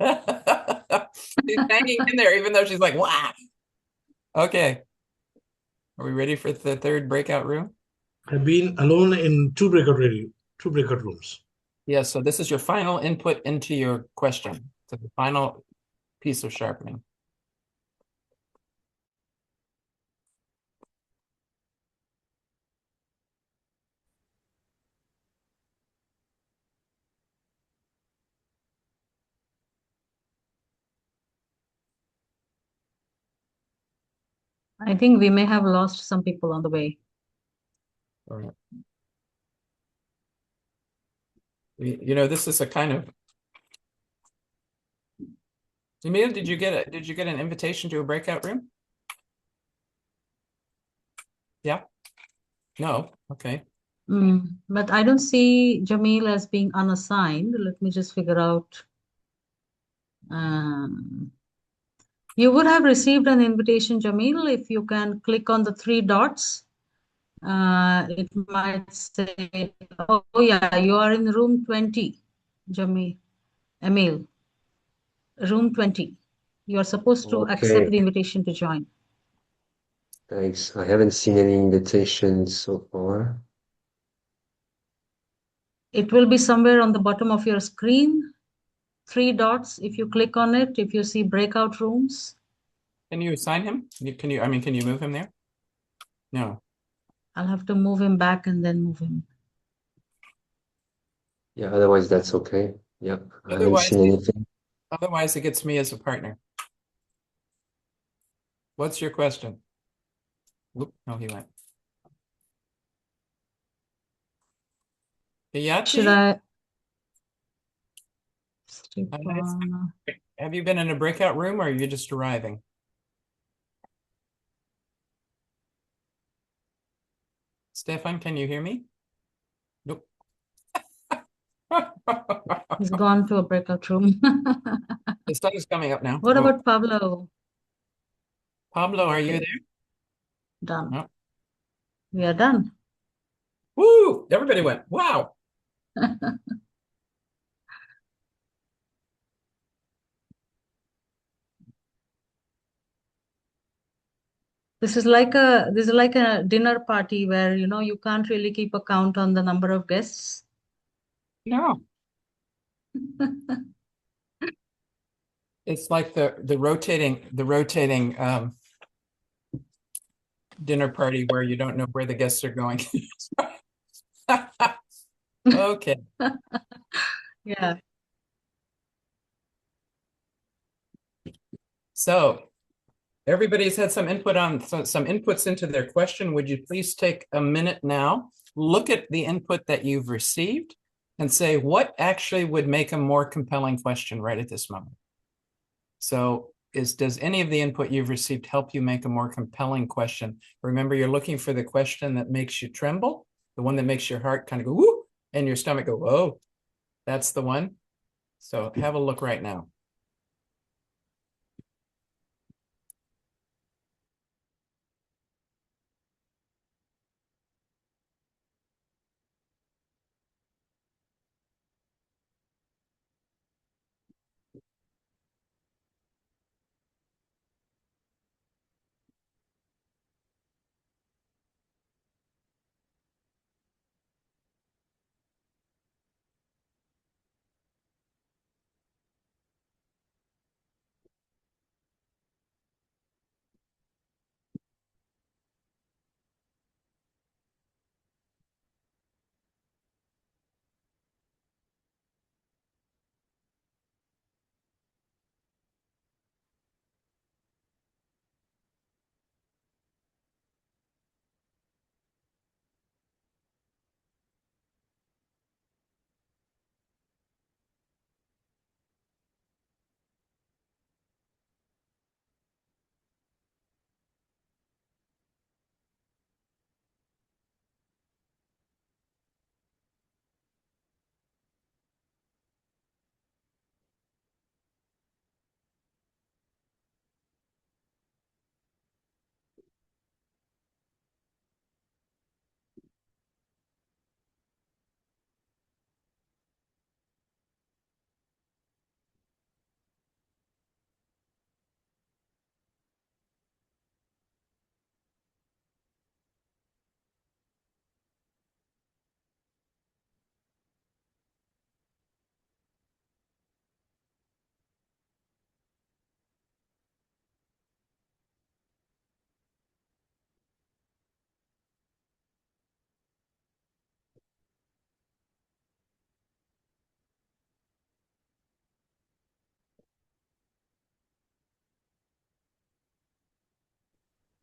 hanging in there, even though she's like, wow. Okay. Are we ready for the third breakout room? I've been alone in two breakout rooms. Yes, so this is your final input into your question. So the final piece of sharpening. I think we may have lost some people on the way. All right. You know, this is a kind of. Emil, did you get an invitation to a breakout room? Yeah. No. Okay. But I don't see Jamil as being unassigned. Let me just figure out. You would have received an invitation, Jamil, if you can click on the three dots. It might say, oh yeah, you are in room 20, Emil. Room 20. You are supposed to accept Okay, the invitation to join. thanks. I haven't seen any invitations so far. It will be somewhere on the bottom of your screen. Three dots. If you click on it, if you see breakout rooms. Can you assign him? Can you move him there? No. I'll have to move him back and then move him. Yeah, otherwise that's okay. Yep, I haven't Otherwise, seen anything. otherwise it gets me as a partner. What's your question? Whoop, no, he went. Should Hiyachi? I? Have you been in a breakout room or are you just arriving? Stefan, can you hear me? Nope. He's gone to a breakout room. The sun is coming up now. What about Pablo? Pablo, are you Okay. there? Done. No. We are done. Woo! Everybody went, wow. This is like a dinner party where you can't really keep a count on the number of guests. No. It's like the rotating dinner party where you don't know where the guests are going. Okay. Yeah. So everybody's had some input on some inputs into their question. Would you please take a minute now, look at the input that you've received and say what actually would make a more compelling question right at this moment? So does any of the input you've received help you make a more compelling question? Remember, you're looking for the question that makes you tremble, the one that makes your heart kind of go, whoo, and your stomach go, whoa, that's the one. So have a look right now.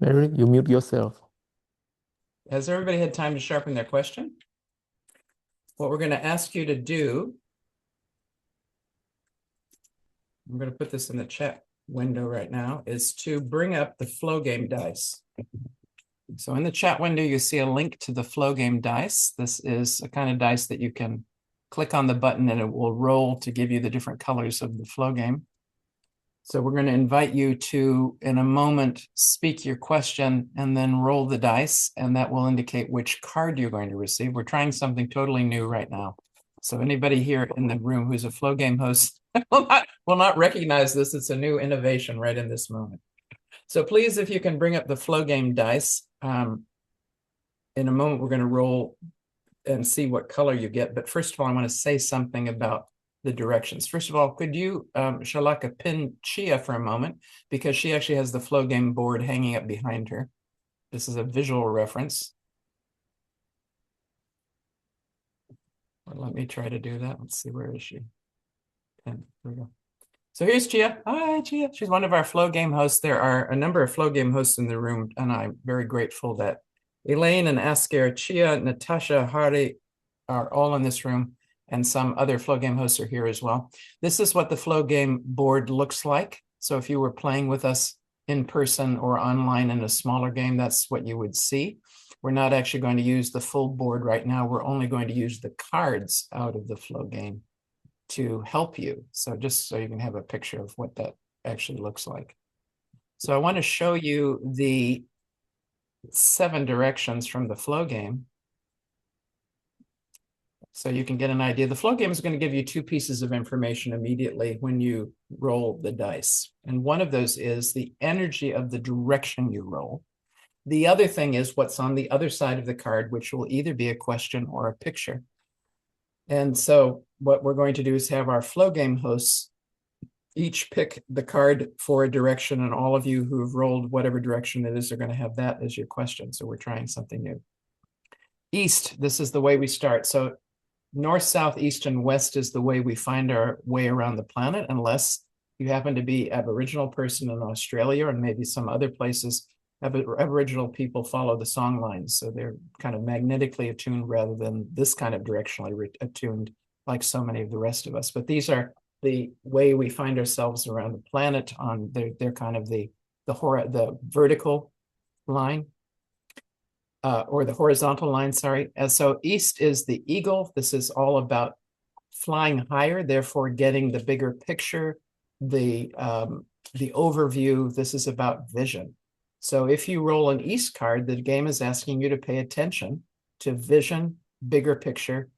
Mary, you mute yourself. Has everybody had time to sharpen their question? What we're going to ask you to do, I'm going to put this in the chat window right now, is to bring up the flow game dice. So in the chat window, you see a link to the flow game dice. This is a kind of dice that you can click on the button and it will roll to give you the different colors of the flow game. So we're going to invite you to, in a moment, speak your question and then roll the dice, and that will indicate which card you're going to receive. We're trying something totally new right now. So anybody here in the room who's a flow game host will not recognize this. It's a new innovation right in this moment. So please, if you can bring up the flow game dice, in a moment, we're going to roll and see what color you get. But first of all, I want to say something about the directions. First of all, could you, Shalaka, pin Chie for a moment, because she actually has the flow game board hanging up behind her. This is a visual reference. Well, let me try to do that. Let's see, where is she? Pin. Here we go. So here's Chie. Hi, Chie. She's one of our flow game hosts. There are a number of flow game hosts in the room, and I'm very grateful that Elaine and Asker, Chie, Natasha, Hari are all in this room, and some other flow game hosts are here as well. This is what the flow game board looks like. So if you were playing with us in person or online in a smaller game, that's what you would see. We're not actually going to use the full board right now. We're only going to use the cards out of the flow game to help you. So just so you can have a picture of what that actually looks like. So I want to show you the 7 directions from the flow game, so you can get an idea. The flow game is going to give you 2 pieces of information immediately when you roll the dice. And one of those is the energy of the direction you roll. The other thing is what's on the other side of the card, which will either be a question or a picture. And so what we're going to do is have our flow game hosts each pick the card for a direction, and all of you who've rolled whatever direction it is are going to have that as your question. So we're trying something new. East, this is the way we start. So north, south, east, and west is the way we find our way around the planet, unless you happen to be an Aboriginal person in Australia and maybe some other places. Aboriginal people follow the song lines, so they're kind of magnetically attuned rather than this kind of directionally attuned like so many of the rest of us. But these are the way we find ourselves around the planet. On they're kind of the vertical line. Or the horizontal line, sorry. And so east is the eagle. This is all about flying higher, therefore getting the bigger picture, the overview. This is about vision. So if you roll an east card, the game is asking you to pay attention to vision, bigger picture,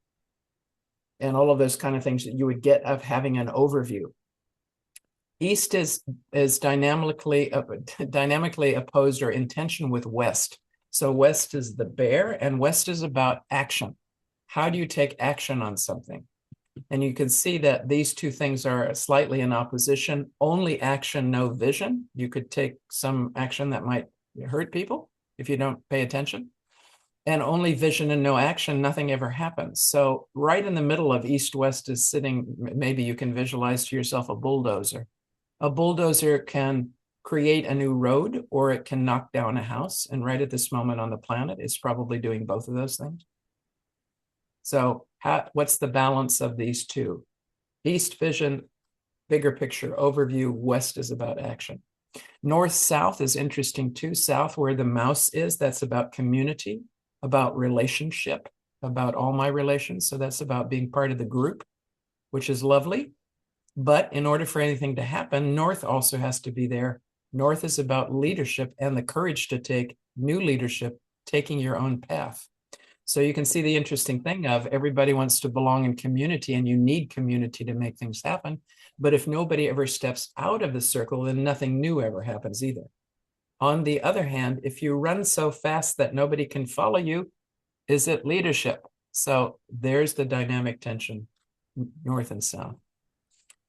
and all of those kind of things that you would get of having an overview. East is dynamically opposed or in tension with west. So west is the bear, and west is about action. How do you take action on something? And you can see that these 2 things are slightly in opposition. Only action, no vision. You could take some action that might hurt people if you don't pay attention. And only vision and no action, nothing ever happens. So right in the middle of east-west is sitting, maybe you can visualize to yourself a bulldozer. A bulldozer can create a new road, or it can knock down a house. And right at this moment on the planet, it's probably doing both of those things. So what's the balance of these 2? East, vision, bigger picture, overview. West is about action. North-south is interesting too. South, where the mouse is, that's about community, about relationship, about all my relations. So that's about being part of the group, which is lovely. But in order for anything to happen, north also has to be there. North is about leadership and the courage to take new leadership, taking your own path. So you can see the interesting thing of everybody wants to belong in community, and you need community to make things happen. But if nobody ever steps out of the circle, then nothing new ever happens either. On the other hand, if you run so fast that nobody can follow you, is it leadership? So there's the dynamic tension, north and south.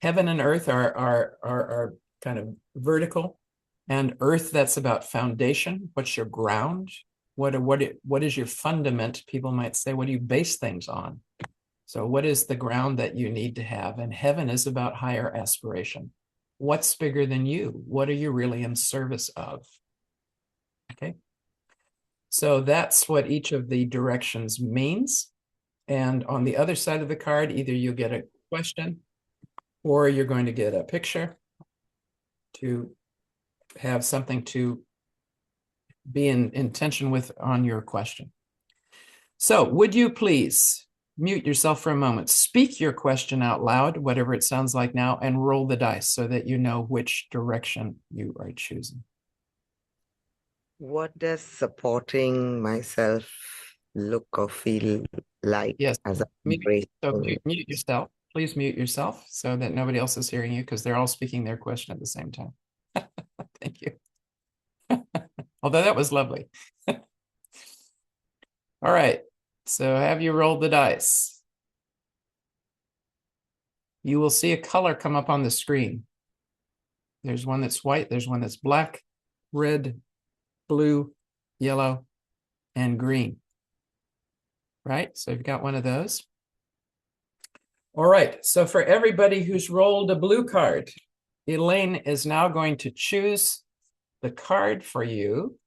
Heaven and earth are kind of vertical, and earth, that's about foundation. What's your ground? What is your fundament? People might say, what do you base things on? So what is the ground that you need to have? And heaven is about higher aspiration. What's bigger than you? What are you really in service of? Okay. So that's what each of the directions means. And on the other side of the card, either you get a question or you're going to get a picture to have something to be in tension with on your question. So would you please mute yourself for a moment, speak your question out loud, whatever it sounds like now, and roll the dice so that you know which direction you are choosing. What does supporting myself look or feel like? Yes. As Mute yourself. Please mute yourself so that nobody else is hearing you, because they're all speaking their question at the same time. Thank you. Although that was lovely. All right. So have you rolled the dice? You will see a color come up on the screen. There's one that's white, there's one that's black, red, blue, yellow, and green. Right? So you've got one of those. All right. So for everybody who's rolled a blue card, Elaine is now going to choose the card for you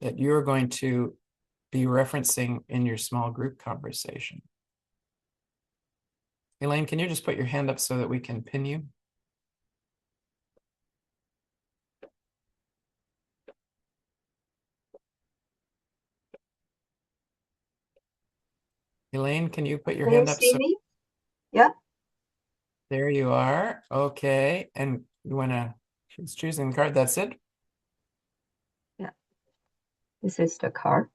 that you're going to be referencing in your small group conversation. Elaine, can you just put your hand up so that we can pin you? Elaine, can you put your hand up? See me? Yeah. There you are. Okay. And you want to, she's choosing the card. That's it? Yeah. This is the card.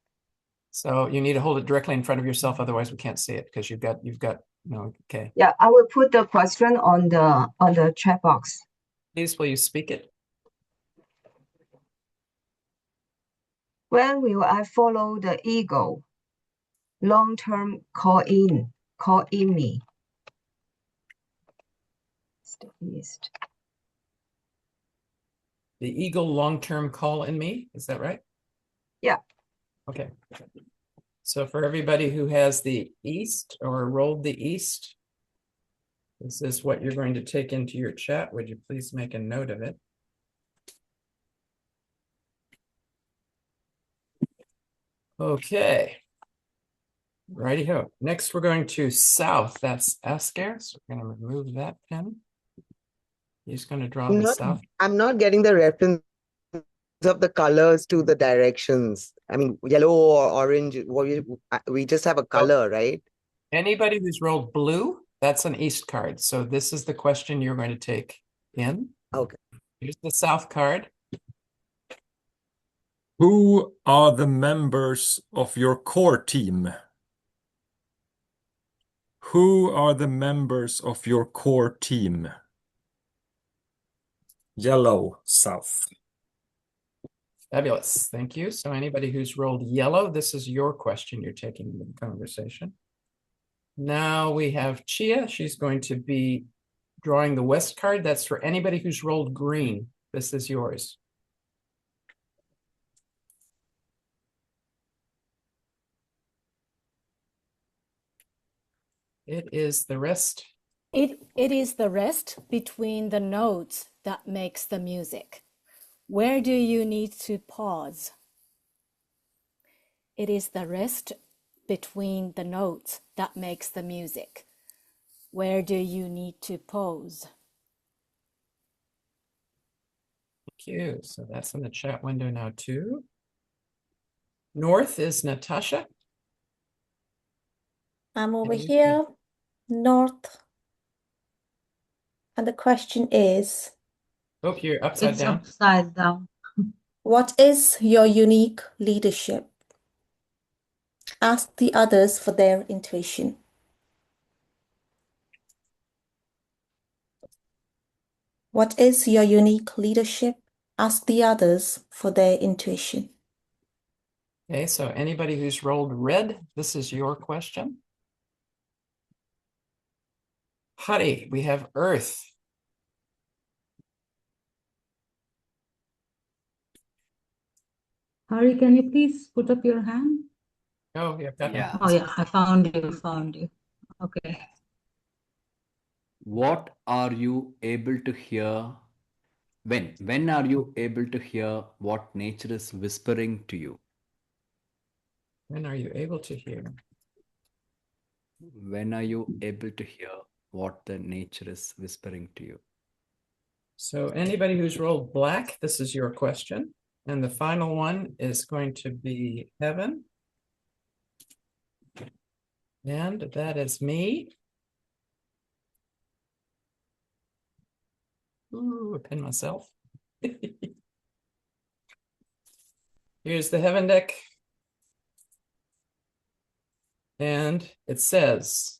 So you need to hold it directly in front of yourself. Otherwise we can't see it because you've got, no, okay. Yeah, I will put the question on the chat box. Please, will you speak it? When will I follow the ego? Long-term call in me. East. The eagle long-term call in me, is that right? Yeah. Okay. So for everybody who has the east or rolled the east, this is what you're going to take into your chat. Would you please make a note of it? Okay. Righty-ho. Next, we're going to south. That's Asker. So we're going to remove that pen. He's going to draw the south. I'm not getting the reference of the colors to the directions. I mean, yellow or orange, we just have a color, right? Anybody who's rolled blue, that's an east card. So this is the question you're going to take in. Okay. Here's the south card. Who are the members of your core team? Who are the members of your core team? Yellow, south. Fabulous. Thank you. So anybody who's rolled yellow, this is your question you're taking into the conversation. Now we have Chie. She's going to be drawing the west card. That's for anybody who's rolled green. This is yours. It is the rest. It is the rest between the notes that makes the music. Where do you need to pause? It is the rest between the notes that makes the music. Where do you need to pause? Thank you. So that's in the chat window now too. North is Natasha. I'm over here, north. And the question is... Oh, you're upside down. Upside down. What is your unique leadership? Ask the others for their intuition. What is your unique leadership? Ask the others for their intuition. Okay, so anybody who's rolled red, this is your question. Hari, we have earth. Hari, can you please put up your hand? Oh, yeah. Oh, yeah, I found you. Okay. What are you able to hear When are you able to hear what nature is whispering to you? When are you able to hear? When are you able to hear what the nature is whispering to you? So anybody who's rolled black, this is your question. And the final one is going to be heaven. And that is me. Ooh, I pinned myself. Here's the heaven deck. And it says,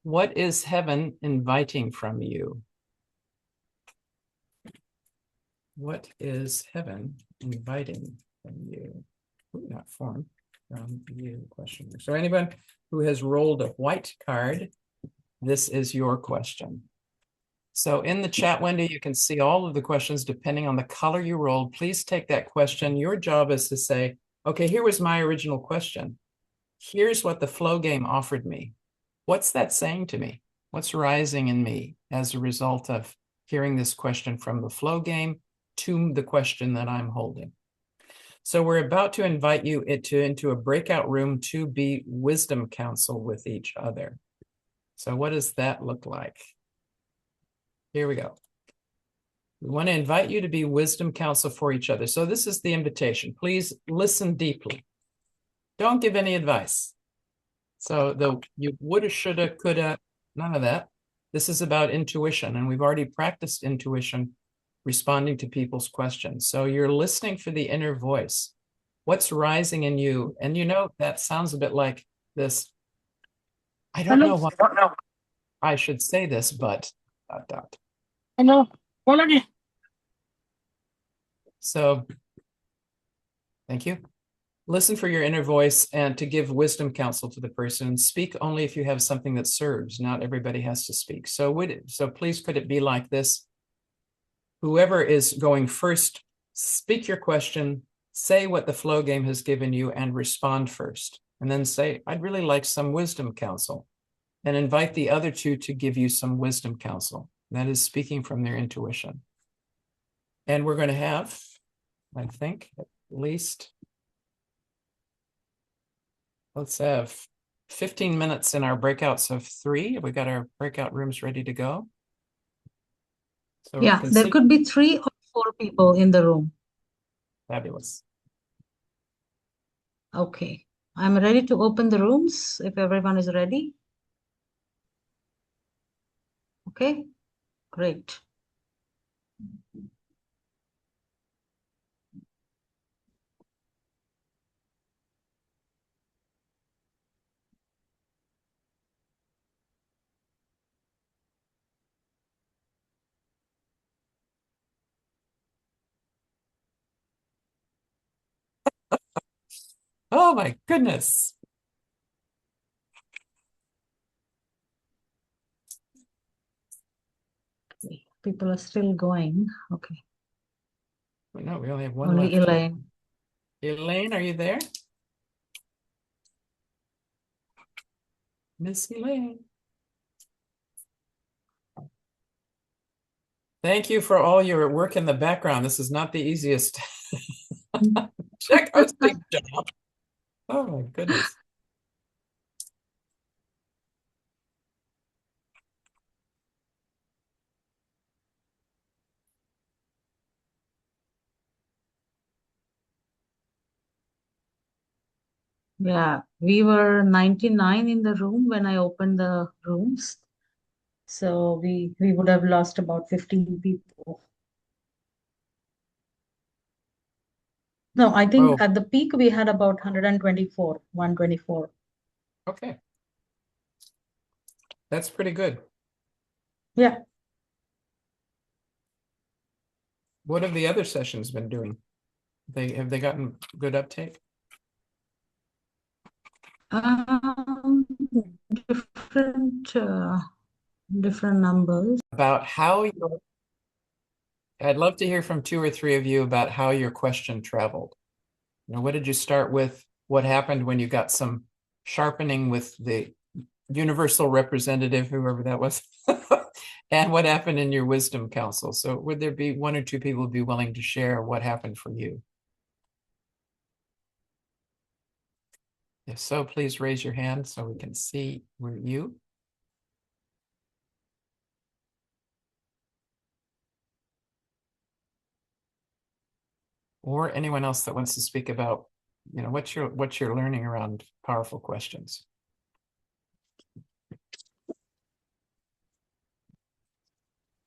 what is heaven inviting from you? What is heaven inviting from you? Ooh, not form, from you, question. So anyone who has rolled a white card, this is your question. So in the chat window, you can see all of the questions depending on the color you rolled. Please take that question. Your job is to say, okay, here was my original question. Here's what the flow game offered me. What's that saying to me? What's rising in me as a result of hearing this question from the flow game to the question that I'm holding? So we're about to invite you into a breakout room to be wisdom council with each other. So what does that look like? Here we go. We want to invite you to be wisdom council for each other. So this is the invitation. Please listen deeply. Don't give any advice. So you woulda, shoulda, coulda, none of that. This is about intuition, and we've already practiced intuition responding to people's questions. So you're listening for the inner voice. What's rising in you? And you know, that sounds a bit like this. I don't know what I should say this, but ... Hello. Quality. So thank you. Listen for your inner voice and to give wisdom counsel to the person. Speak only if you have something that serves. Not everybody has to speak. So please could it be like this? Whoever is going first, speak your question, say what the flow game has given you and respond first. And then say, I'd really like some wisdom counsel. And invite the other two to give you some wisdom counsel. That is speaking from their intuition. And we're going to have, I think, at least, let's have 15 minutes in our breakouts of 3. We got our breakout rooms ready to go. So yeah, there could be 3 or 4 people in the room. Fabulous. Okay, I'm ready to open the rooms if everyone is ready. Okay, great. Oh my goodness. People are still going. Okay. No, we only have one Only left. Elaine. Elaine, are you there? Miss Elaine. Thank you for all your work in the background. This is not the easiest check hosting job. Oh my goodness. Yeah, we were 99 in the room when I opened the rooms. So we would have lost about 15 people. No, I think at the peak we had about 124. Okay. That's pretty good. Yeah. What have the other sessions been doing? Have they gotten good uptake? Different numbers. About how I'd love to hear from 2 or 3 of you about how your question traveled. You know, what did you start with? What happened when you got some sharpening with the universal representative, whoever that was? And what happened in your wisdom council? So would there be one or two people be willing to share what happened for you? If so, please raise your hand so we can see where you. Or anyone else that wants to speak about, what you're learning around powerful questions.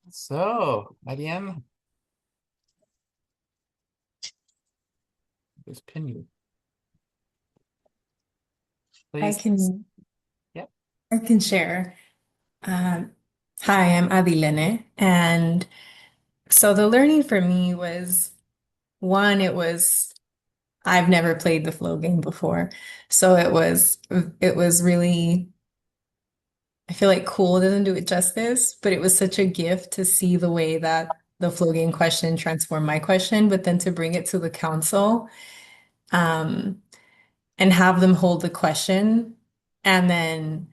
So, Mariam, just pin you. Please. I can share. Hi, I'm Adilene, and so the learning for me was one, I've never played the flow game before. So it was really, I feel like cool doesn't do it justice, but it was such a gift to see the way that the flow game question transformed my question, but then to bring it to the council, and have them hold the question and then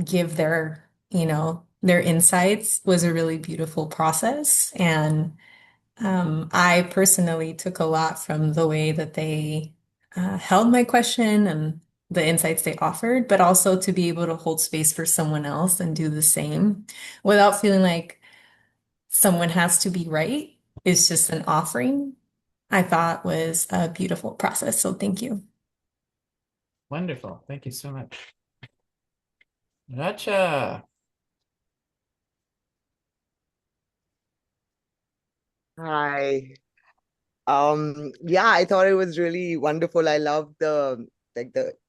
give their insights was a really beautiful process. And I personally took a lot from the way that they held my question and the insights they offered, but also to be able to hold space for someone else and do the same without feeling like someone has to be right. It's just an offering, I thought was a beautiful process. So thank you. Wonderful. Thank you so much. Natasha. Hi. Yeah, I thought it was really wonderful. I loved the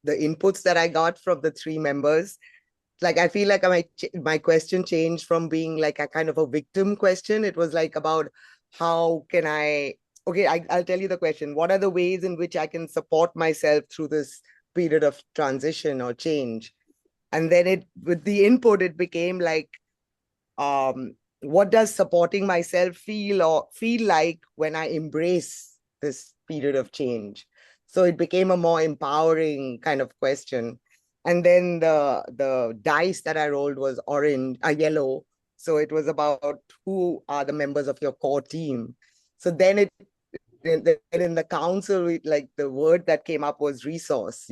inputs that I got from the three members. Like, I feel like my question changed from being like a kind of a victim question. It was like about how can I'll tell you the question. What are the ways in which I can support myself through this period of transition or change? And then with the input, it became like, what does supporting myself feel like when I embrace this period of change? So it became a more empowering kind of question. And then the dice that I rolled was yellow. So it was about who are the members of your core team. So then in the council, like the word that came up was resource,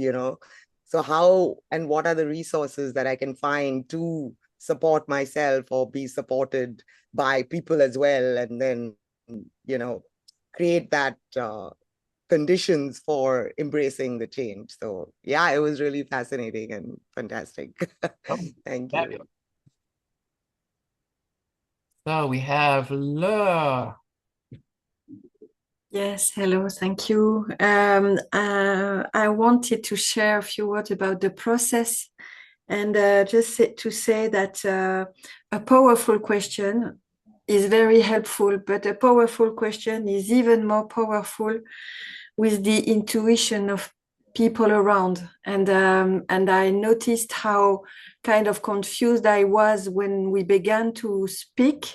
So how and what are the resources that I can find to support myself or be supported by people as well, and then create that conditions for embracing the change. So yeah, it was really fascinating and fantastic. Thank you. So we have Le. Yes, hello, thank you. I wanted to share a few words about the process and to say that a powerful question is very helpful, but a powerful question is even more powerful with the intuition of people around. And I noticed how kind of confused I was when we began to speak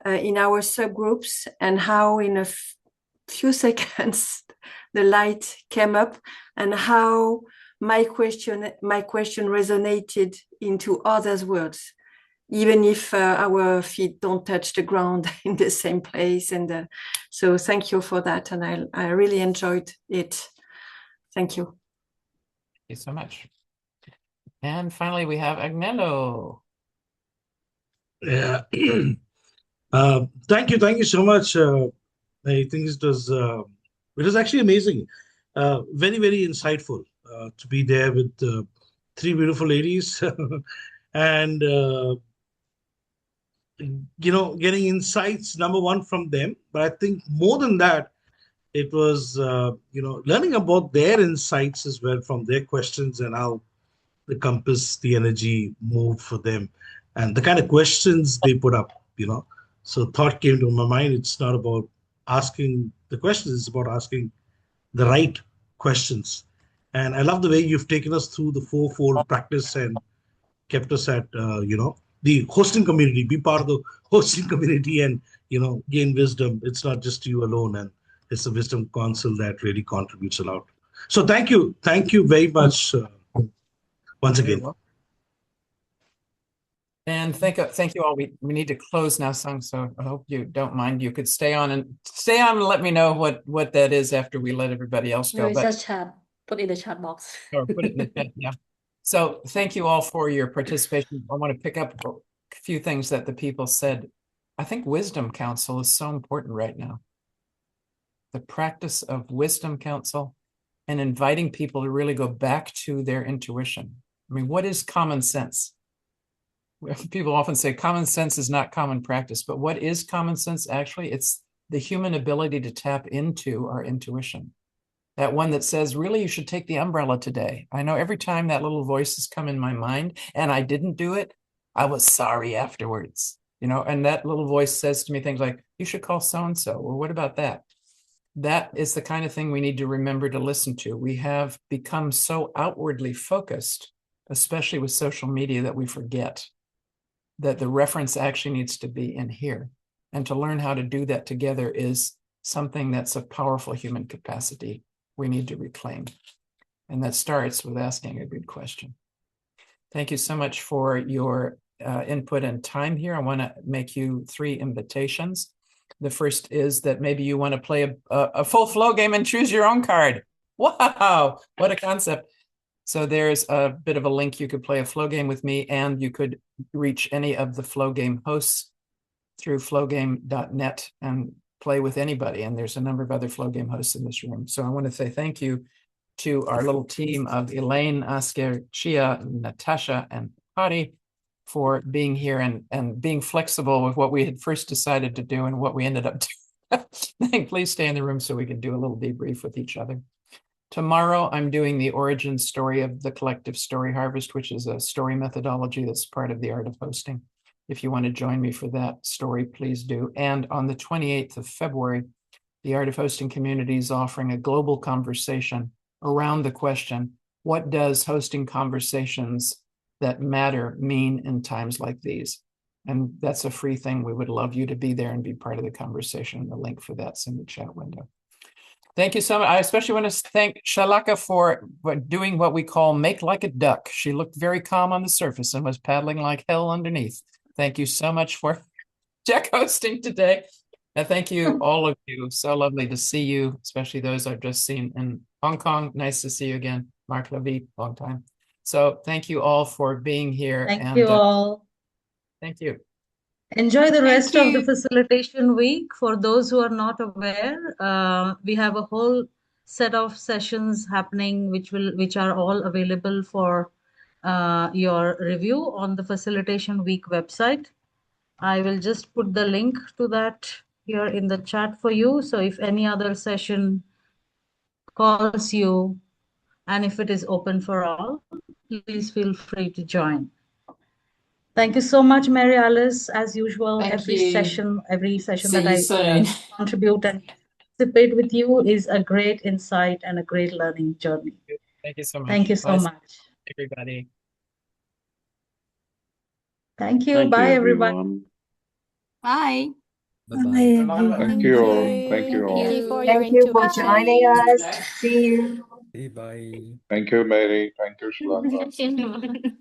in our subgroups, and how in a few seconds the light came up, and how my question resonated into others' words, even if our feet don't touch the ground in the same place. And so thank you for that, and I really enjoyed it. Thank you. Thank you so much. And finally, we have Agnello. Yeah. Thank you so much. I think it was actually amazing, very, very insightful to be there with three beautiful ladies, and getting insights, number one, from them. But I think more than that, it was learning about their insights as well from their questions, and how the compass, the energy moved for them, and the kind of questions they put up. So thought came to my mind. It's not about asking the questions, it's about asking the right questions. And I love the way you've taken us through the fourfold practice and kept us at the hosting community. Be part of the hosting community and gain wisdom. It's not just you alone, and it's the wisdom council that really contributes a lot. So thank you very much once again. And thank you all. We need to close now, Sung. So I hope you don't mind. You could stay on and let me know what that is after we let everybody else go. No, it's But just chat. Put in the chat box. or put it in the chat. Yeah. So thank you all for your participation. I want to pick up a few things that the people said. I think wisdom council is so important right now. The practice of wisdom council and inviting people to really go back to their intuition. I mean, what is common sense? People often say common sense is not common practice, but what is common sense? Actually, it's the human ability to tap into our intuition. That one that says, really, you should take the umbrella today. I know every time that little voice has come in my mind and I didn't do it, I was sorry afterwards, and that little voice says to me things like, you should call so-and-so, or what about that? That is the kind of thing we need to remember to listen to. We have become so outwardly focused, especially with social media, that we forget that the reference actually needs to be in here. And to learn how to do that together is something that's a powerful human capacity we need to reclaim. And that starts with asking a good question. Thank you so much for your input and time here. I want to make you 3 invitations. The first is that maybe you want to play a full flow game and choose your own card. Wow, what a concept. So there's a bit of a link. You could play a flow game with me, and you could reach any of the flow game hosts through flowgame.net and play with anybody. And there's a number of other flow game hosts in this room. So I want to say thank you to our little team of Elaine, Oscar, Chie, Natasha, and Hari for being here and being flexible with what we had first decided to do and what we ended up doing. Please stay in the room so we can do a little debrief with each other. Tomorrow, I'm doing the origin story of the collective story harvest, which is a story methodology that's part of the art of hosting. If you want to join me for that story, please do. And on the 28th of February, the Art of Hosting community is offering a global conversation around the question, what does hosting conversations that matter mean in times like these? And that's a free thing. We would love you to be there and be part of the conversation. The link for that's in the chat window. Thank you so much. I especially want to thank Shalaka for doing what we call make like a duck. She looked very calm on the surface and was paddling like hell underneath. Thank you so much for Jack hosting today. And thank you, all of you. So lovely to see you, especially those I've just seen in Hong Kong. Nice to see you again. Mark Levy, long time. So thank you all for being here. Thank you all. Thank you. Enjoy the rest of the facilitation week. For those who are not aware, we have a whole set of sessions happening which are all available for your review on the Facilitation Week website. I will just put the link to that here in the chat for you. So if any other session calls you and if it is open for all, please feel free to join. Thank you so much, Mary Alice. As usual, every session See that you I soon. contribute and participate with you is a great insight and a great learning journey. Thank you so much. Thank you so much. Everybody. Thank you. Bye, everybody. Bye. Bye. Thank you all. Thank you all. Thank you for your Thank you for intuition. joining us. See you. Bye. Thank you, Mary. Thank you, Shalaka.